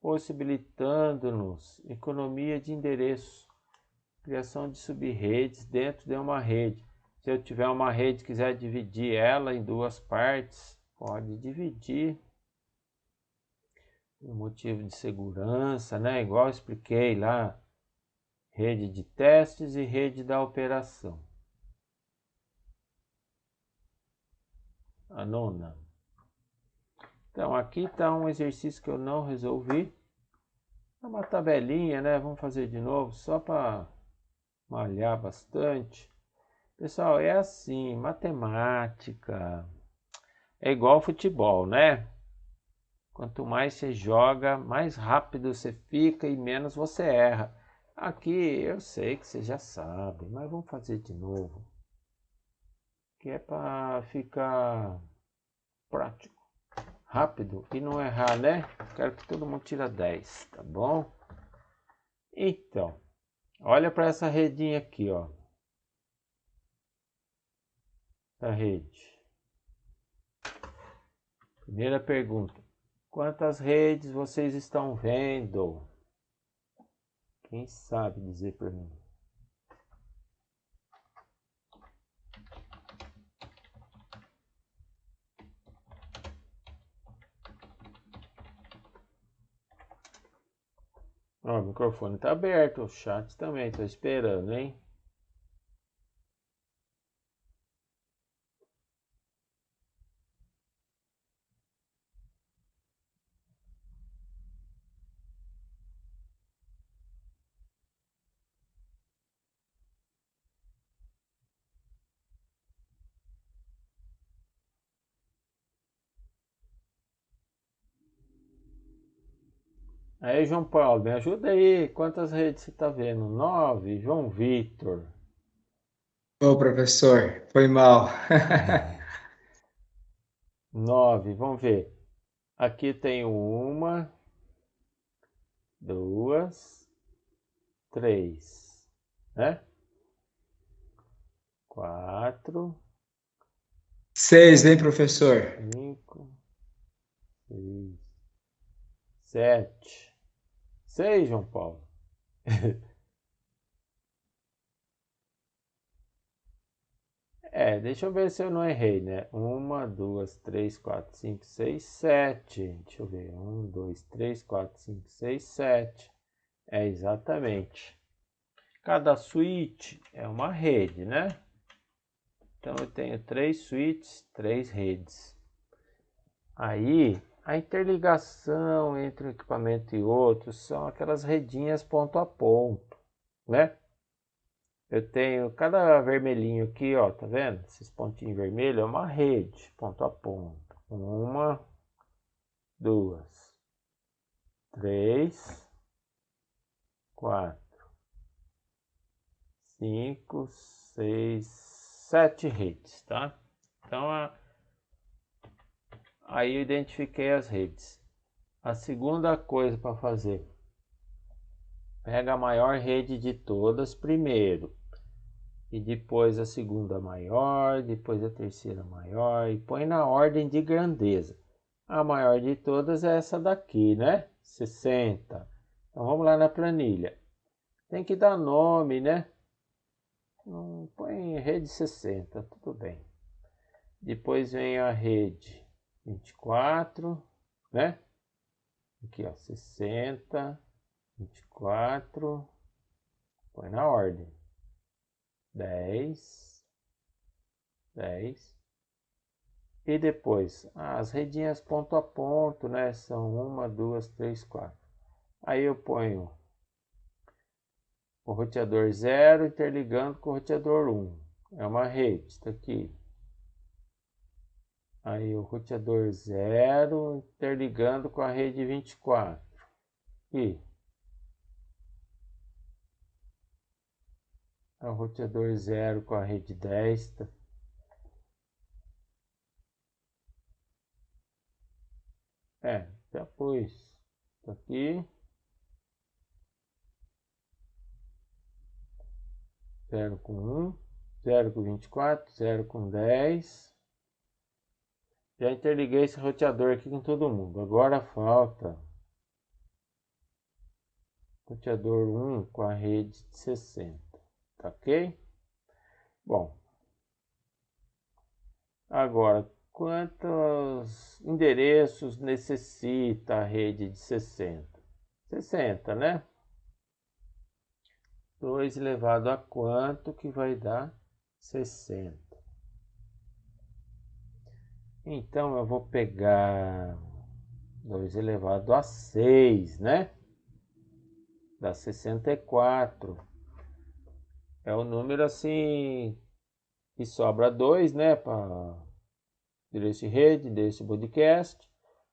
possibilitando-nos economia de endereços, criação de sub-redes dentro de uma rede. Se eu tiver uma rede e quiser dividir ela em 2 partes, pode dividir. Por motivo de segurança, né? Igual eu expliquei lá, rede de testes e rede da operação. A nona. Então, aqui está um exercício que eu não resolvi. É uma tabelinha, né? Vamos fazer de novo, só para malhar bastante. Pessoal, é assim, matemática é igual futebol, né? Quanto mais você joga, mais rápido você fica e menos você erra. Aqui eu sei que você já sabe, mas vamos fazer de novo. Que é para ficar prático, rápido e não errar, né? Quero que todo mundo tire 10, tá bom? Então, olha para essa redinha aqui, ó. Essa rede. Primeira pergunta. Quantas redes vocês estão vendo? Quem sabe dizer para mim? Ó, o microfone está aberto, o chat também, estou esperando, hein? Aí, João Paulo, me ajuda aí. Quantas redes você está vendo? 9, João Vitor. Ô, professor, foi mal. 9, vamos ver. Aqui tem 1, 2, 3, né? 4, 6, hein, professor? 5, 6, 7. 6, João Paulo. Deixa eu ver se eu não errei, né? 1, 2, 3, 4, 5, 6, 7. Deixa eu ver. 1, 2, 3, 4, 5, 6, 7. É exatamente. Cada switch é uma rede, né? Então eu tenho 3 switches, 3 redes. Aí a interligação entre um equipamento e outro são aquelas redinhas ponto a ponto, né? Eu tenho cada vermelhinho aqui, ó, tá vendo? Esses pontinhos vermelhos é uma rede, ponto a ponto. 1, 2, 3, 4, 5, 6, 7 redes, tá? Então, aí eu identifiquei as redes. A segunda coisa para fazer, pega a maior rede de todas primeiro. E depois a segunda maior, depois a terceira maior, e põe na ordem de grandeza. A maior de todas é essa daqui, né? 60. Então vamos lá na planilha. Tem que dar nome, né? Põe rede 60, tudo bem. Depois vem a rede 24, né? Aqui, ó, 60, 24, põe na ordem. 10, 10. E depois, as redinhas ponto a ponto, né? São 1, 2, 3, 4. Aí eu ponho o roteador 0 interligando com o roteador 1. É uma rede, está aqui. Aí o roteador 0 interligando com a rede 24. E o roteador 0 com a rede 10. Já pus. Isso aqui. 0 com 1, 0 com 24, 0 com 10. Já interliguei esse roteador aqui com todo mundo. Agora falta roteador 1 com a rede de 60. Tá ok? Bom. Agora, quantos endereços necessita a rede de 60? 60, né? 2 elevado a quanto que vai dar 60? Então, eu vou pegar 2 elevado a 6, né? Dá 64. É o número assim que sobra 2, né? Para endereço de rede, endereço de podcast.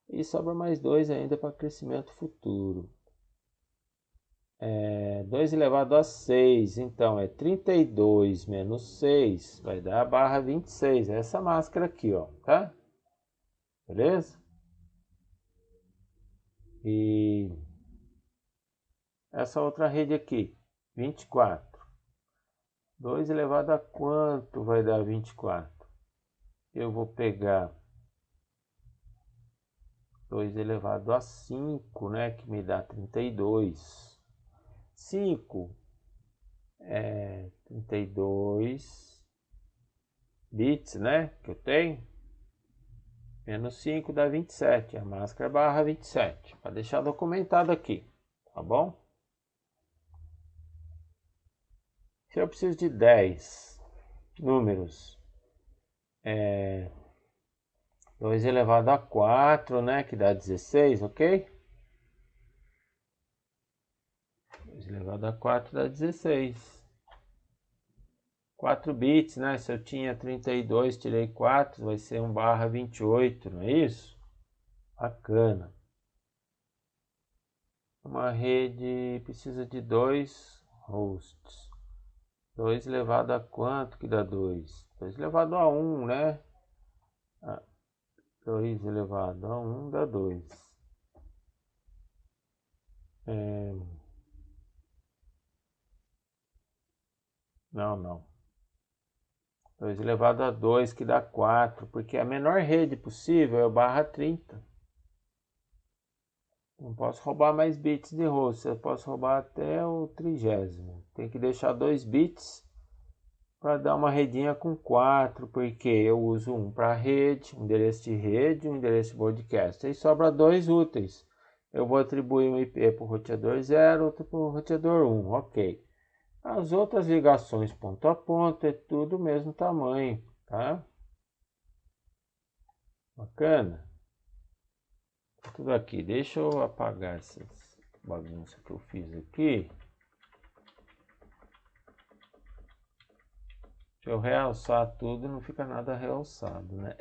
E sobra mais 2 ainda para crescimento futuro. 2 elevado a 6, então é 32 menos 6, vai dar a barra 26. É essa máscara aqui, ó, tá? Beleza? E essa outra rede aqui, 24. 2 elevado a quanto vai dar 24? Eu vou pegar 2 elevado a 5, né, que me dá 32. 5 é 32 bits, né, que eu tenho. Menos 5 dá 27. A máscara barra 27. Para deixar documentado aqui, tá bom? Se eu preciso de 10 números, 2 elevado a 4, né, que dá 16, ok? 2 elevado a 4 dá 16. 4 bits, né? Se eu tinha 32, tirei 4, vai ser 1 barra 28, não é isso? Bacana. Uma rede precisa de 2 hosts. 2 elevado a quanto que dá 2? 2 elevado a 1, né? 2 elevado a 1 dá 2. Não. 2 elevado a 2 que dá 4, porque a menor rede possível é o barra 30. Não posso roubar mais bits de host, eu posso roubar até o 30º. Tem que deixar 2 bits para dar uma redinha com 4, porque eu uso um para rede, um endereço de rede e um endereço de broadcast. Aí sobra 2 úteis. Eu vou atribuir um IP para o roteador 0, outro para o roteador 1, ok. As outras ligações ponto a ponto é tudo do mesmo tamanho, tá? Bacana? Tudo aqui. Deixa eu apagar essa bagunça que eu fiz aqui. Se eu realçar tudo, não fica nada realçado, né?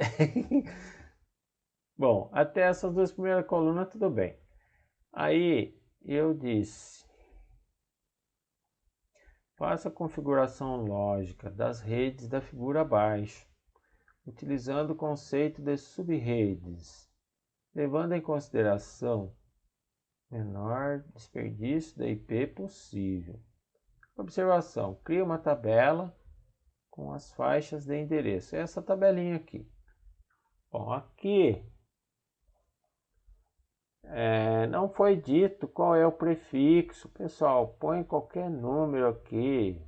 Bom, até essas duas primeiras colunas, tudo bem. Aí eu disse, faça a configuração lógica das redes da figura abaixo, utilizando o conceito de subredes, levando em consideração o menor desperdício da IP possível. Observação, cria uma tabela com as faixas de endereço. Essa tabelinha aqui. Bom, aqui não foi dito qual é o prefixo. Pessoal, põe qualquer número aqui.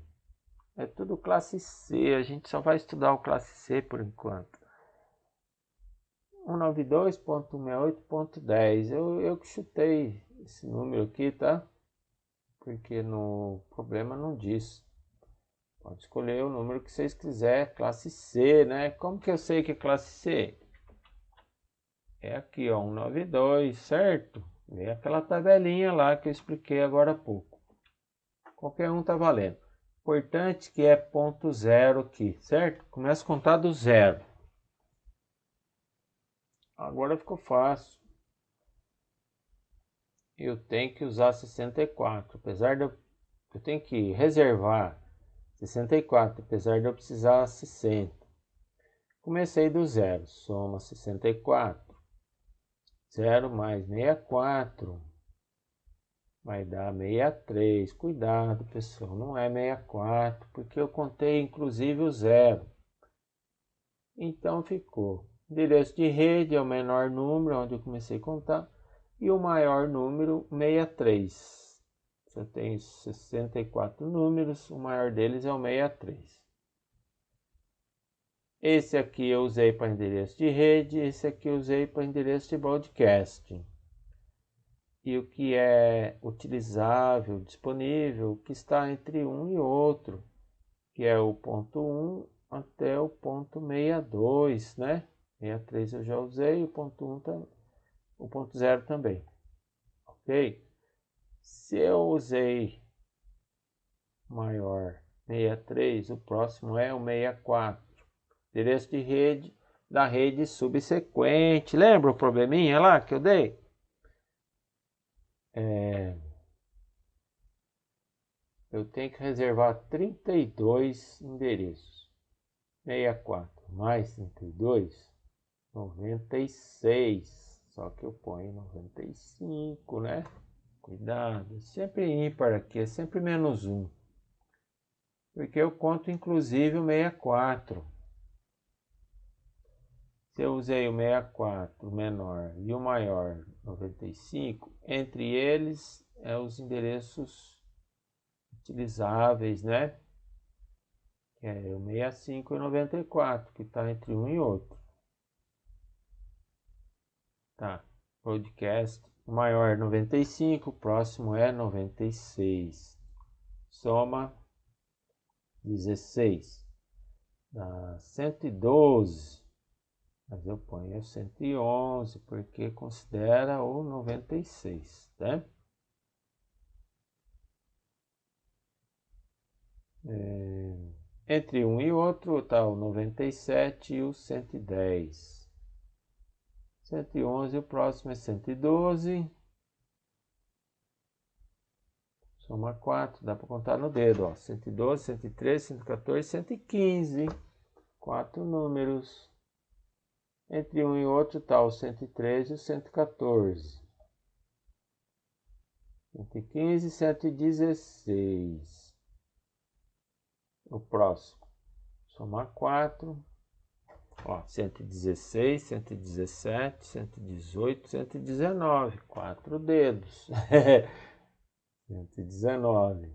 É tudo classe C. A gente só vai estudar o classe C por enquanto. 192.168.10. Eu que chutei esse número aqui, tá? Porque no problema não diz. Pode escolher o número que vocês quiserem, classe C, né? Como que eu sei que é classe C? É aqui, ó, 192, certo? É aquela tabelinha lá que eu expliquei agora há pouco. Qualquer um tá valendo. Importante que é ponto zero aqui, certo? Começa a contar do zero. Agora ficou fácil. Eu tenho que usar 64, apesar de eu tenho que reservar 64, apesar de eu precisar 60. Comecei do zero, soma 64. 0 mais 64 vai dar 63. Cuidado, pessoal, não é 64, porque eu contei inclusive o zero. Então ficou. Endereço de rede é o menor número, onde eu comecei a contar, e o maior número, 63. Eu tenho 64 números, o maior deles é o 63. Esse aqui eu usei para endereço de rede, esse aqui eu usei para endereço de broadcast. E o que é utilizável, disponível, que está entre um e outro, que é o ponto 1 até o ponto 62, né? 63 eu já usei, o ponto 1 o ponto 0 também. Ok? Se eu usei maior 63, o próximo é o 64. Endereço de rede da rede subsequente. Lembra o probleminha lá que eu dei? Eu tenho que reservar 32 endereços. 64 mais 32, 96. Só que eu ponho 95, né? Cuidado, sempre ímpar aqui, é sempre menos 1. Porque eu conto inclusive o 64. Se eu usei o 64, o menor, e o maior, 95, entre eles os endereços utilizáveis, né? Que é o 65 e o 94, que está entre um e outro. Tá, podcast, o maior é 95, o próximo é 96. Soma 16, dá 112. Mas eu ponho 111 porque considera o 96, né? Entre um e outro está o 97 e o 110. 111, o próximo é 112. Soma 4, dá para contar no dedo, ó. 112, 113, 114, 115. 4 números. Entre um e outro está o 113 e o 114. 115 e 116. O próximo. Somar 4. Ó, 116, 117, 118, 119. 4 dedos. 119.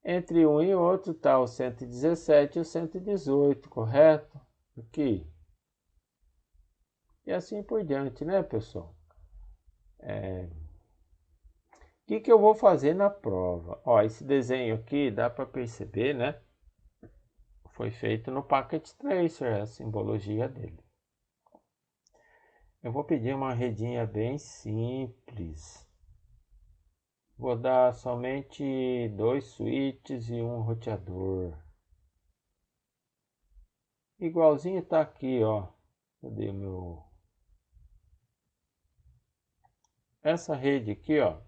Entre um e outro está o 117 e o 118, correto? Aqui. E assim por diante, né, pessoal? O que eu vou fazer na prova? Ó, esse desenho aqui dá para perceber, né? Foi feito no Packet Tracer, a simbologia dele. Eu vou pedir uma redinha bem simples. Vou dar somente 2 switches e um roteador. Igualzinho tá aqui, ó. Cadê o meu... Essa rede aqui, ó.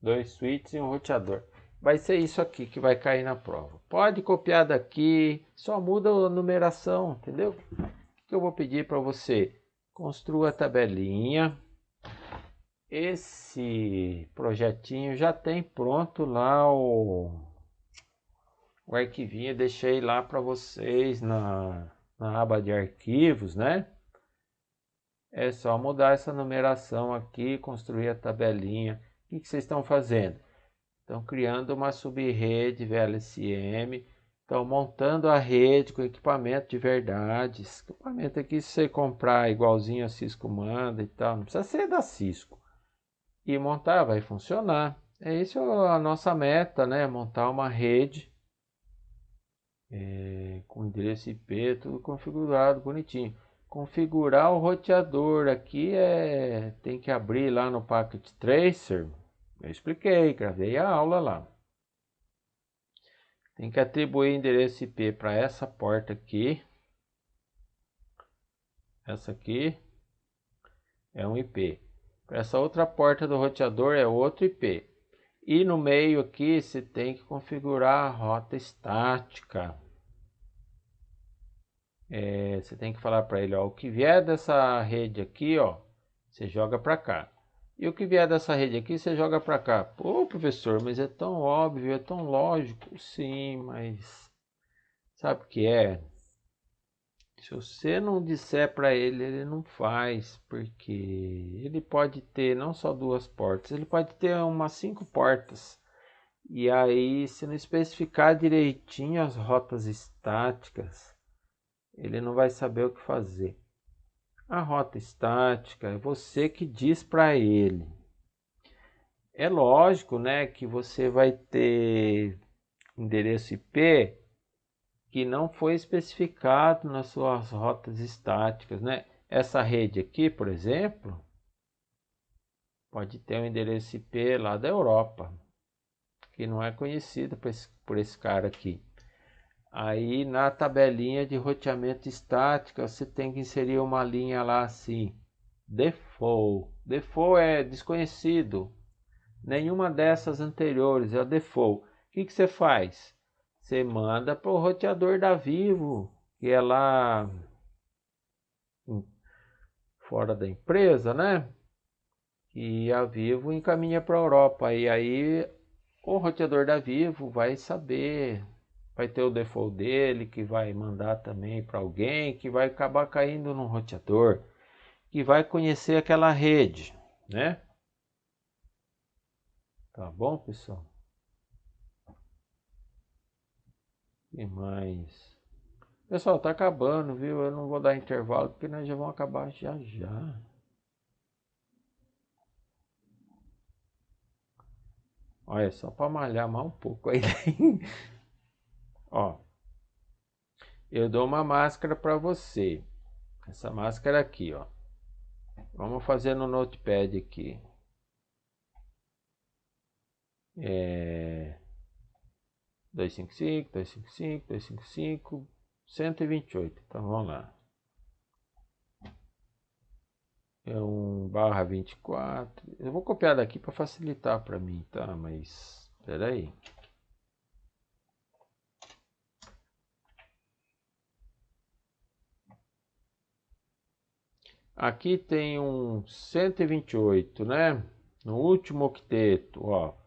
2 switches e um roteador. Vai ser isso aqui que vai cair na prova. Pode copiar daqui, só muda a numeração, entendeu? O que eu vou pedir para você? Construa a tabelinha. Esse projetinho já tem pronto lá o arquivinho. Deixei lá para vocês na aba de arquivos, né? É só mudar essa numeração aqui, construir a tabelinha. O que vocês estão fazendo? Estão criando uma sub-rede VLSM, estão montando a rede com equipamento de verdade. Esse equipamento aqui, se você comprar igualzinho a Cisco manda e tal, não precisa ser da Cisco. E montar, vai funcionar. Essa é a nossa meta, né? Montar uma rede com endereço IP, tudo configurado, bonitinho. Configurar o roteador aqui tem que abrir lá no Packet Tracer. Eu expliquei, gravei a aula lá. Tem que atribuir endereço IP para essa porta aqui. Essa aqui é um IP. Essa outra porta do roteador é outro IP. E no meio aqui você tem que configurar a rota estática. Você tem que falar para ele, ó, o que vier dessa rede aqui, ó, você joga para cá. E o que vier dessa rede aqui, você joga para cá. Pô, professor, mas é tão óbvio, é tão lógico. Sim, mas sabe o que é? Se você não disser para ele, ele não faz, porque ele pode ter não só 2 portas, ele pode ter umas 5 portas. E aí, se não especificar direitinho as rotas estáticas, ele não vai saber o que fazer. A rota estática é você que diz para ele. É lógico, né, que você vai ter endereço IP que não foi especificado nas suas rotas estáticas, né? Essa rede aqui, por exemplo, pode ter um endereço IP lá da Europa, que não é conhecido por esse cara aqui. Aí na tabelinha de roteamento estática você tem que inserir uma linha lá assim, default. Default é desconhecido, nenhuma dessas anteriores, é o default. O que você faz? Você manda para o roteador da Vivo, que é lá fora da empresa, né? E a Vivo encaminha para a Europa. E aí o roteador da Vivo vai saber, vai ter o default dele, que vai mandar também para alguém, que vai acabar caindo no roteador, que vai conhecer aquela rede, né? Tá bom, pessoal? E mais? Pessoal, tá acabando, viu? Eu não vou dar intervalo porque nós já vamos acabar já já. Olha, só para malhar mais um pouco aí. Ó, eu dou uma máscara para você. Essa máscara aqui, ó. Vamos fazer no notepad aqui. 255, 255, 255, 128. Então vamos lá. É 1/24. Eu vou copiar daqui para facilitar para mim, tá? Mas espera aí. Aqui tem um 128, né? No último octeto, ó.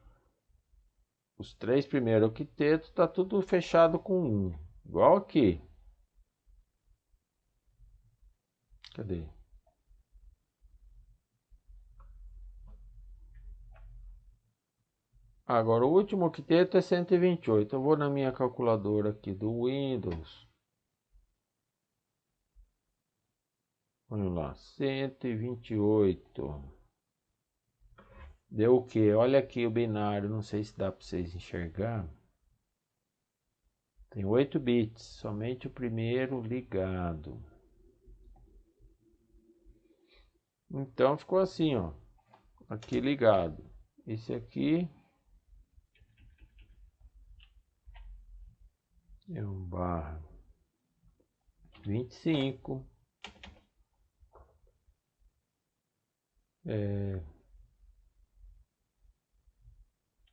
Os 3 primeiros octetos tá tudo fechado com 1. Igual aqui. Cadê? Agora o último octeto é 128. Eu vou na minha calculadora aqui do Windows. Vamos lá, 128. Deu o quê? Olha aqui o binário, não sei se dá para vocês enxergar. Tem 8 bits, somente o primeiro ligado. Então ficou assim, ó. Aqui ligado. Esse aqui é 1/25.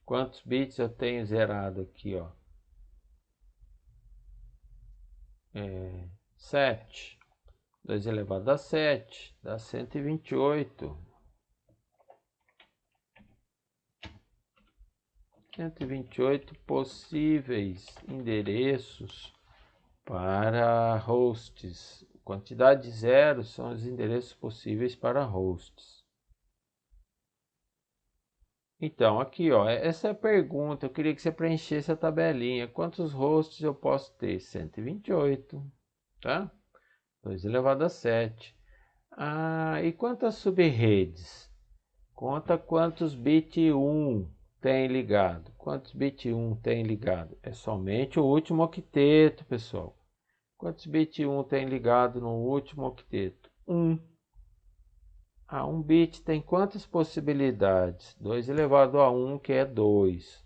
Quantos bits eu tenho zerado aqui, ó? 7. 2 elevado a 7 dá 128. 128 possíveis endereços para hosts. Quantidade de 0 são os endereços possíveis para hosts. Então, aqui, ó, essa é a pergunta. Eu queria que você preenchesse a tabelinha. Quantos hosts eu posso ter? 128, tá? 2 elevado a 7. Ah, e quantas subredes? Conta quantos bit 1 tem ligado. Quantos bit 1 tem ligado? É somente o último octeto, pessoal. Quantos bit 1 tem ligado no último octeto? 1. Ah, um bit tem quantas possibilidades? 2 elevado a 1, que é 2.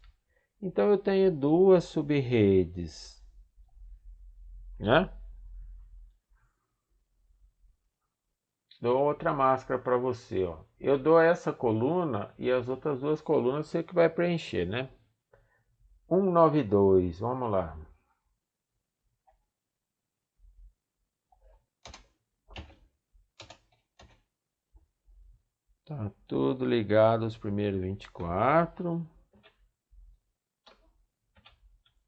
Então eu tenho 2 subredes, né? dou outra máscara para você, ó. Eu dou essa coluna e as outras duas colunas você que vai preencher, né? 192, vamos lá. Tá tudo ligado os primeiros 24.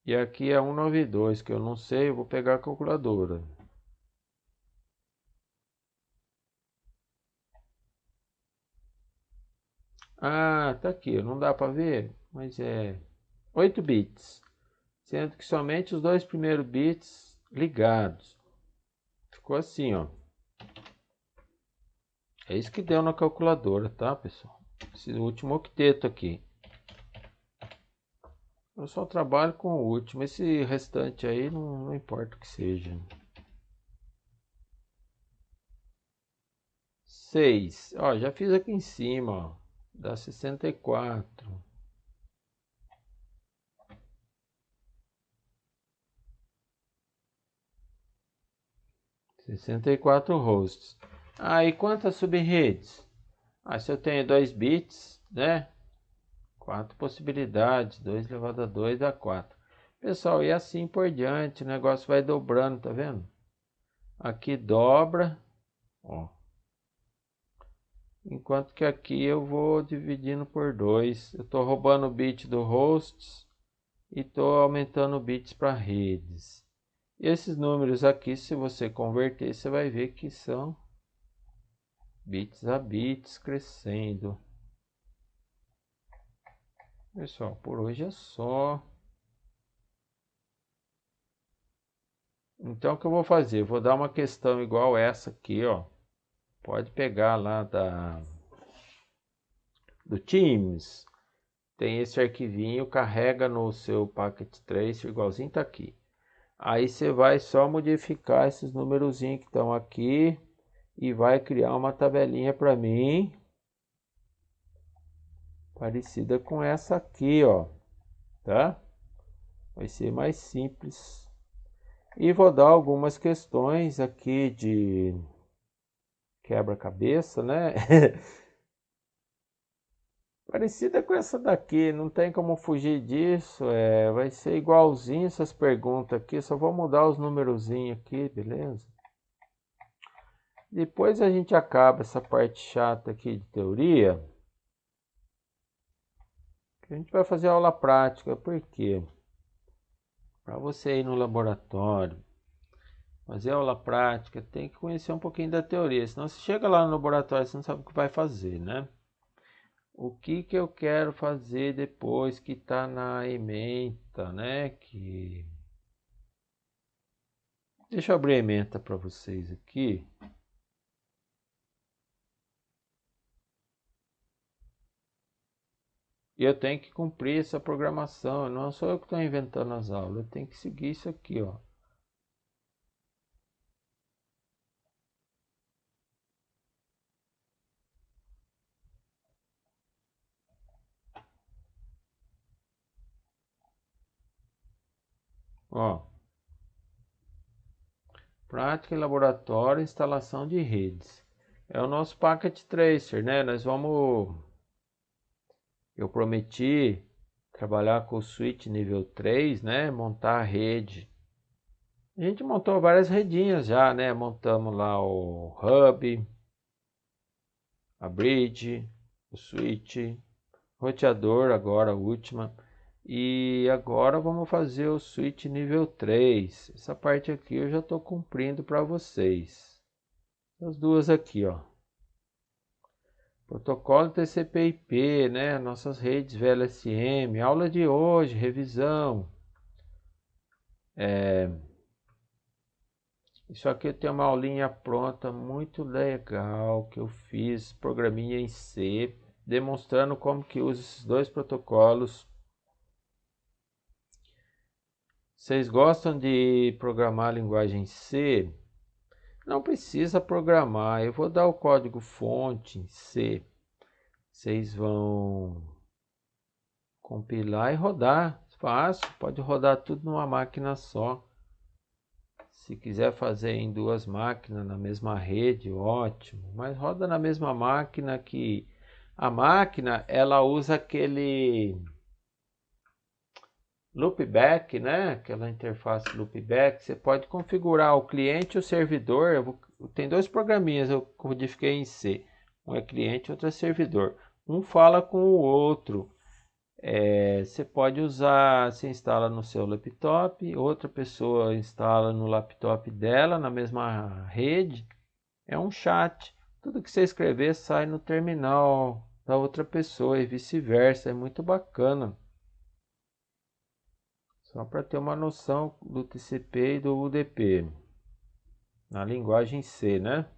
E aqui é 192, que eu não sei, eu vou pegar a calculadora. Ah, tá aqui, não dá para ver, mas é 8 bits, sendo que somente os dois primeiros bits ligados. Ficou assim, ó. É isso que deu na calculadora, tá, pessoal? Esse último octeto aqui. Eu só trabalho com o último, esse restante aí não importa o que seja. 6, ó, já fiz aqui em cima, ó, dá 64. 64 hosts. E quantas subredes? Se eu tenho 2 bits, né? 4 possibilidades, 2 elevado a 2 dá 4. Pessoal, e assim por diante, o negócio vai dobrando, tá vendo? Aqui dobra, ó. Enquanto que aqui eu vou dividindo por 2. Eu estou roubando o bit do hosts e estou aumentando bits para redes. E esses números aqui, se você converter, você vai ver que são bits a bits crescendo. Pessoal, por hoje é só. Então o que eu vou fazer? Eu vou dar uma questão igual essa aqui, ó. Pode pegar lá do Teams. Tem esse arquivinho, carrega no seu Packet Tracer, igualzinho tá aqui. Aí você vai só modificar esses numerozinhos que estão aqui e vai criar uma tabelinha para mim parecida com essa aqui, ó, tá? Vai ser mais simples. E vou dar algumas questões aqui de quebra-cabeça, né? Parecida com essa daqui, não tem como fugir disso, vai ser igualzinho essas perguntas aqui, só vou mudar os numerozinhos aqui, beleza? Depois a gente acaba essa parte chata aqui de teoria. A gente vai fazer aula prática, por quê? Para você ir no laboratório, fazer aula prática, tem que conhecer um pouquinho da teoria, senão você chega lá no laboratório e você não sabe o que vai fazer, né? O que que eu quero fazer depois que está na ementa, né? Deixa eu abrir a ementa para vocês aqui. E eu tenho que cumprir essa programação, não sou eu que estou inventando as aulas, eu tenho que seguir isso aqui, ó. Ó, prática em laboratório, instalação de redes. É o nosso Packet Tracer, né? Eu prometi trabalhar com o switch nível 3, né? Montar a rede. A gente montou várias redinhas já, né? Montamos lá o hub, a bridge, o switch, roteador agora a última. E agora vamos fazer o switch nível 3. Essa parte aqui eu já estou cumprindo para vocês. As duas aqui, ó. Protocolo TCP/IP, né? Nossas redes VLSM. Aula de hoje, revisão. Isso aqui tem uma aulinha pronta muito legal que eu fiz, programinha em C, demonstrando como que usa esses dois protocolos. Vocês gostam de programar a linguagem C? Não precisa programar, eu vou dar o código fonte em C. Vocês vão compilar e rodar. Fácil, pode rodar tudo numa máquina só. Se quiser fazer em duas máquinas na mesma rede, ótimo. Mas roda na mesma máquina que... A máquina, ela usa aquele loopback, né? Aquela interface loopback. Você pode configurar o cliente e o servidor. Tem dois programinhas, eu codifiquei em C. Um é cliente e outro é servidor. Um fala com o outro. Você pode usar, você instala no seu laptop, outra pessoa instala no laptop dela, na mesma rede. É um chat. Tudo que você escrever sai no terminal da outra pessoa e vice-versa. É muito bacana. Só para ter uma noção do TCP e do UDP. Na linguagem C, né?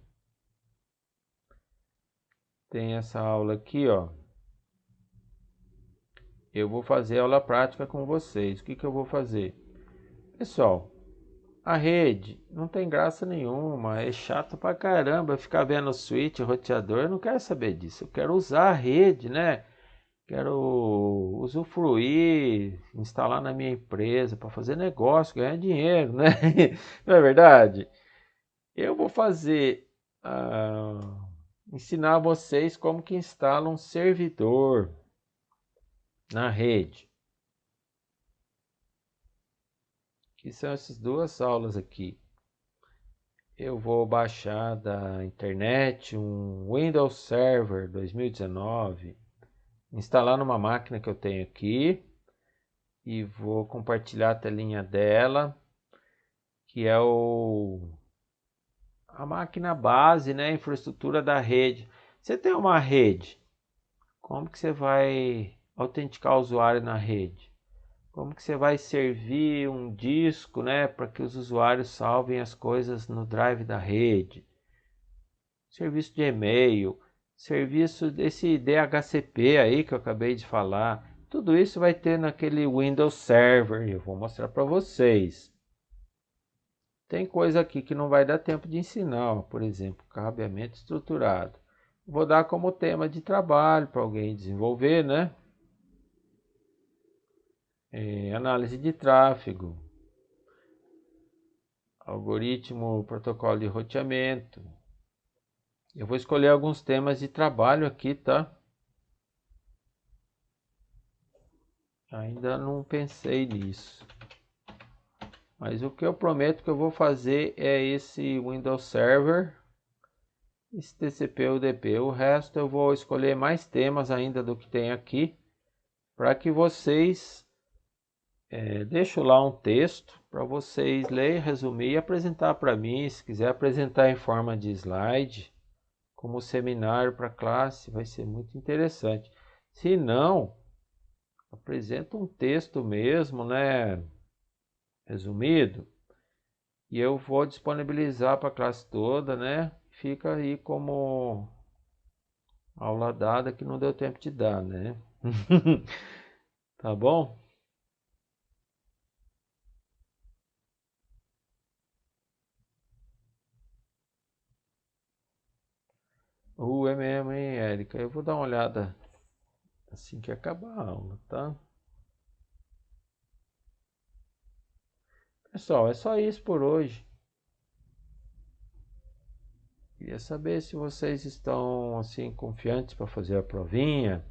Tem essa aula aqui, ó. Eu vou fazer aula prática com vocês. O que eu vou fazer? Pessoal, a rede não tem graça nenhuma. É chato pra caramba ficar vendo switch, roteador. Eu não quero saber disso. Eu quero usar a rede, né? Quero usufruir, instalar na minha empresa para fazer negócio, ganhar dinheiro, né? Não é verdade? Eu vou fazer, ensinar vocês como que instala um servidor na rede. Que são essas duas aulas aqui. Eu vou baixar da internet um Windows Server 2019, instalar numa máquina que eu tenho aqui e vou compartilhar a telinha dela, que é a máquina base, né, a infraestrutura da rede. Você tem uma rede, como que você vai autenticar o usuário na rede? Como que você vai servir um disco, né, para que os usuários salvem as coisas no drive da rede? Serviço de e-mail, serviço desse DHCP aí que eu acabei de falar. Tudo isso vai ter naquele Windows Server. Eu vou mostrar para vocês. Tem coisa aqui que não vai dar tempo de ensinar, ó, por exemplo, cabeamento estruturado. Vou dar como tema de trabalho para alguém desenvolver, né? Análise de tráfego, algoritmo, protocolo de roteamento. Eu vou escolher alguns temas de trabalho aqui, tá? Ainda não pensei nisso. Mas o que eu prometo que eu vou fazer é esse Windows Server, esse TCP UDP. O resto eu vou escolher mais temas ainda do que tem aqui, para que vocês deixo lá um texto para vocês ler, resumir e apresentar para mim. Se quiser apresentar em forma de slide, como seminário para classe, vai ser muito interessante. Se não, apresenta um texto mesmo, né, resumido, e eu vou disponibilizar para a classe toda, né? Fica aí como aula dada que não deu tempo de dar, né? Tá bom? É mesmo, hein, Érica? Eu vou dar uma olhada assim que acabar a aula, tá? Pessoal, é só isso por hoje. Queria saber se vocês estão assim confiantes para fazer a provinha.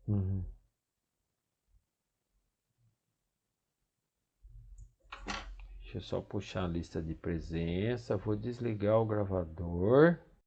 Uhum. Deixa eu só puxar a lista de presença. Vou desligar o gravador.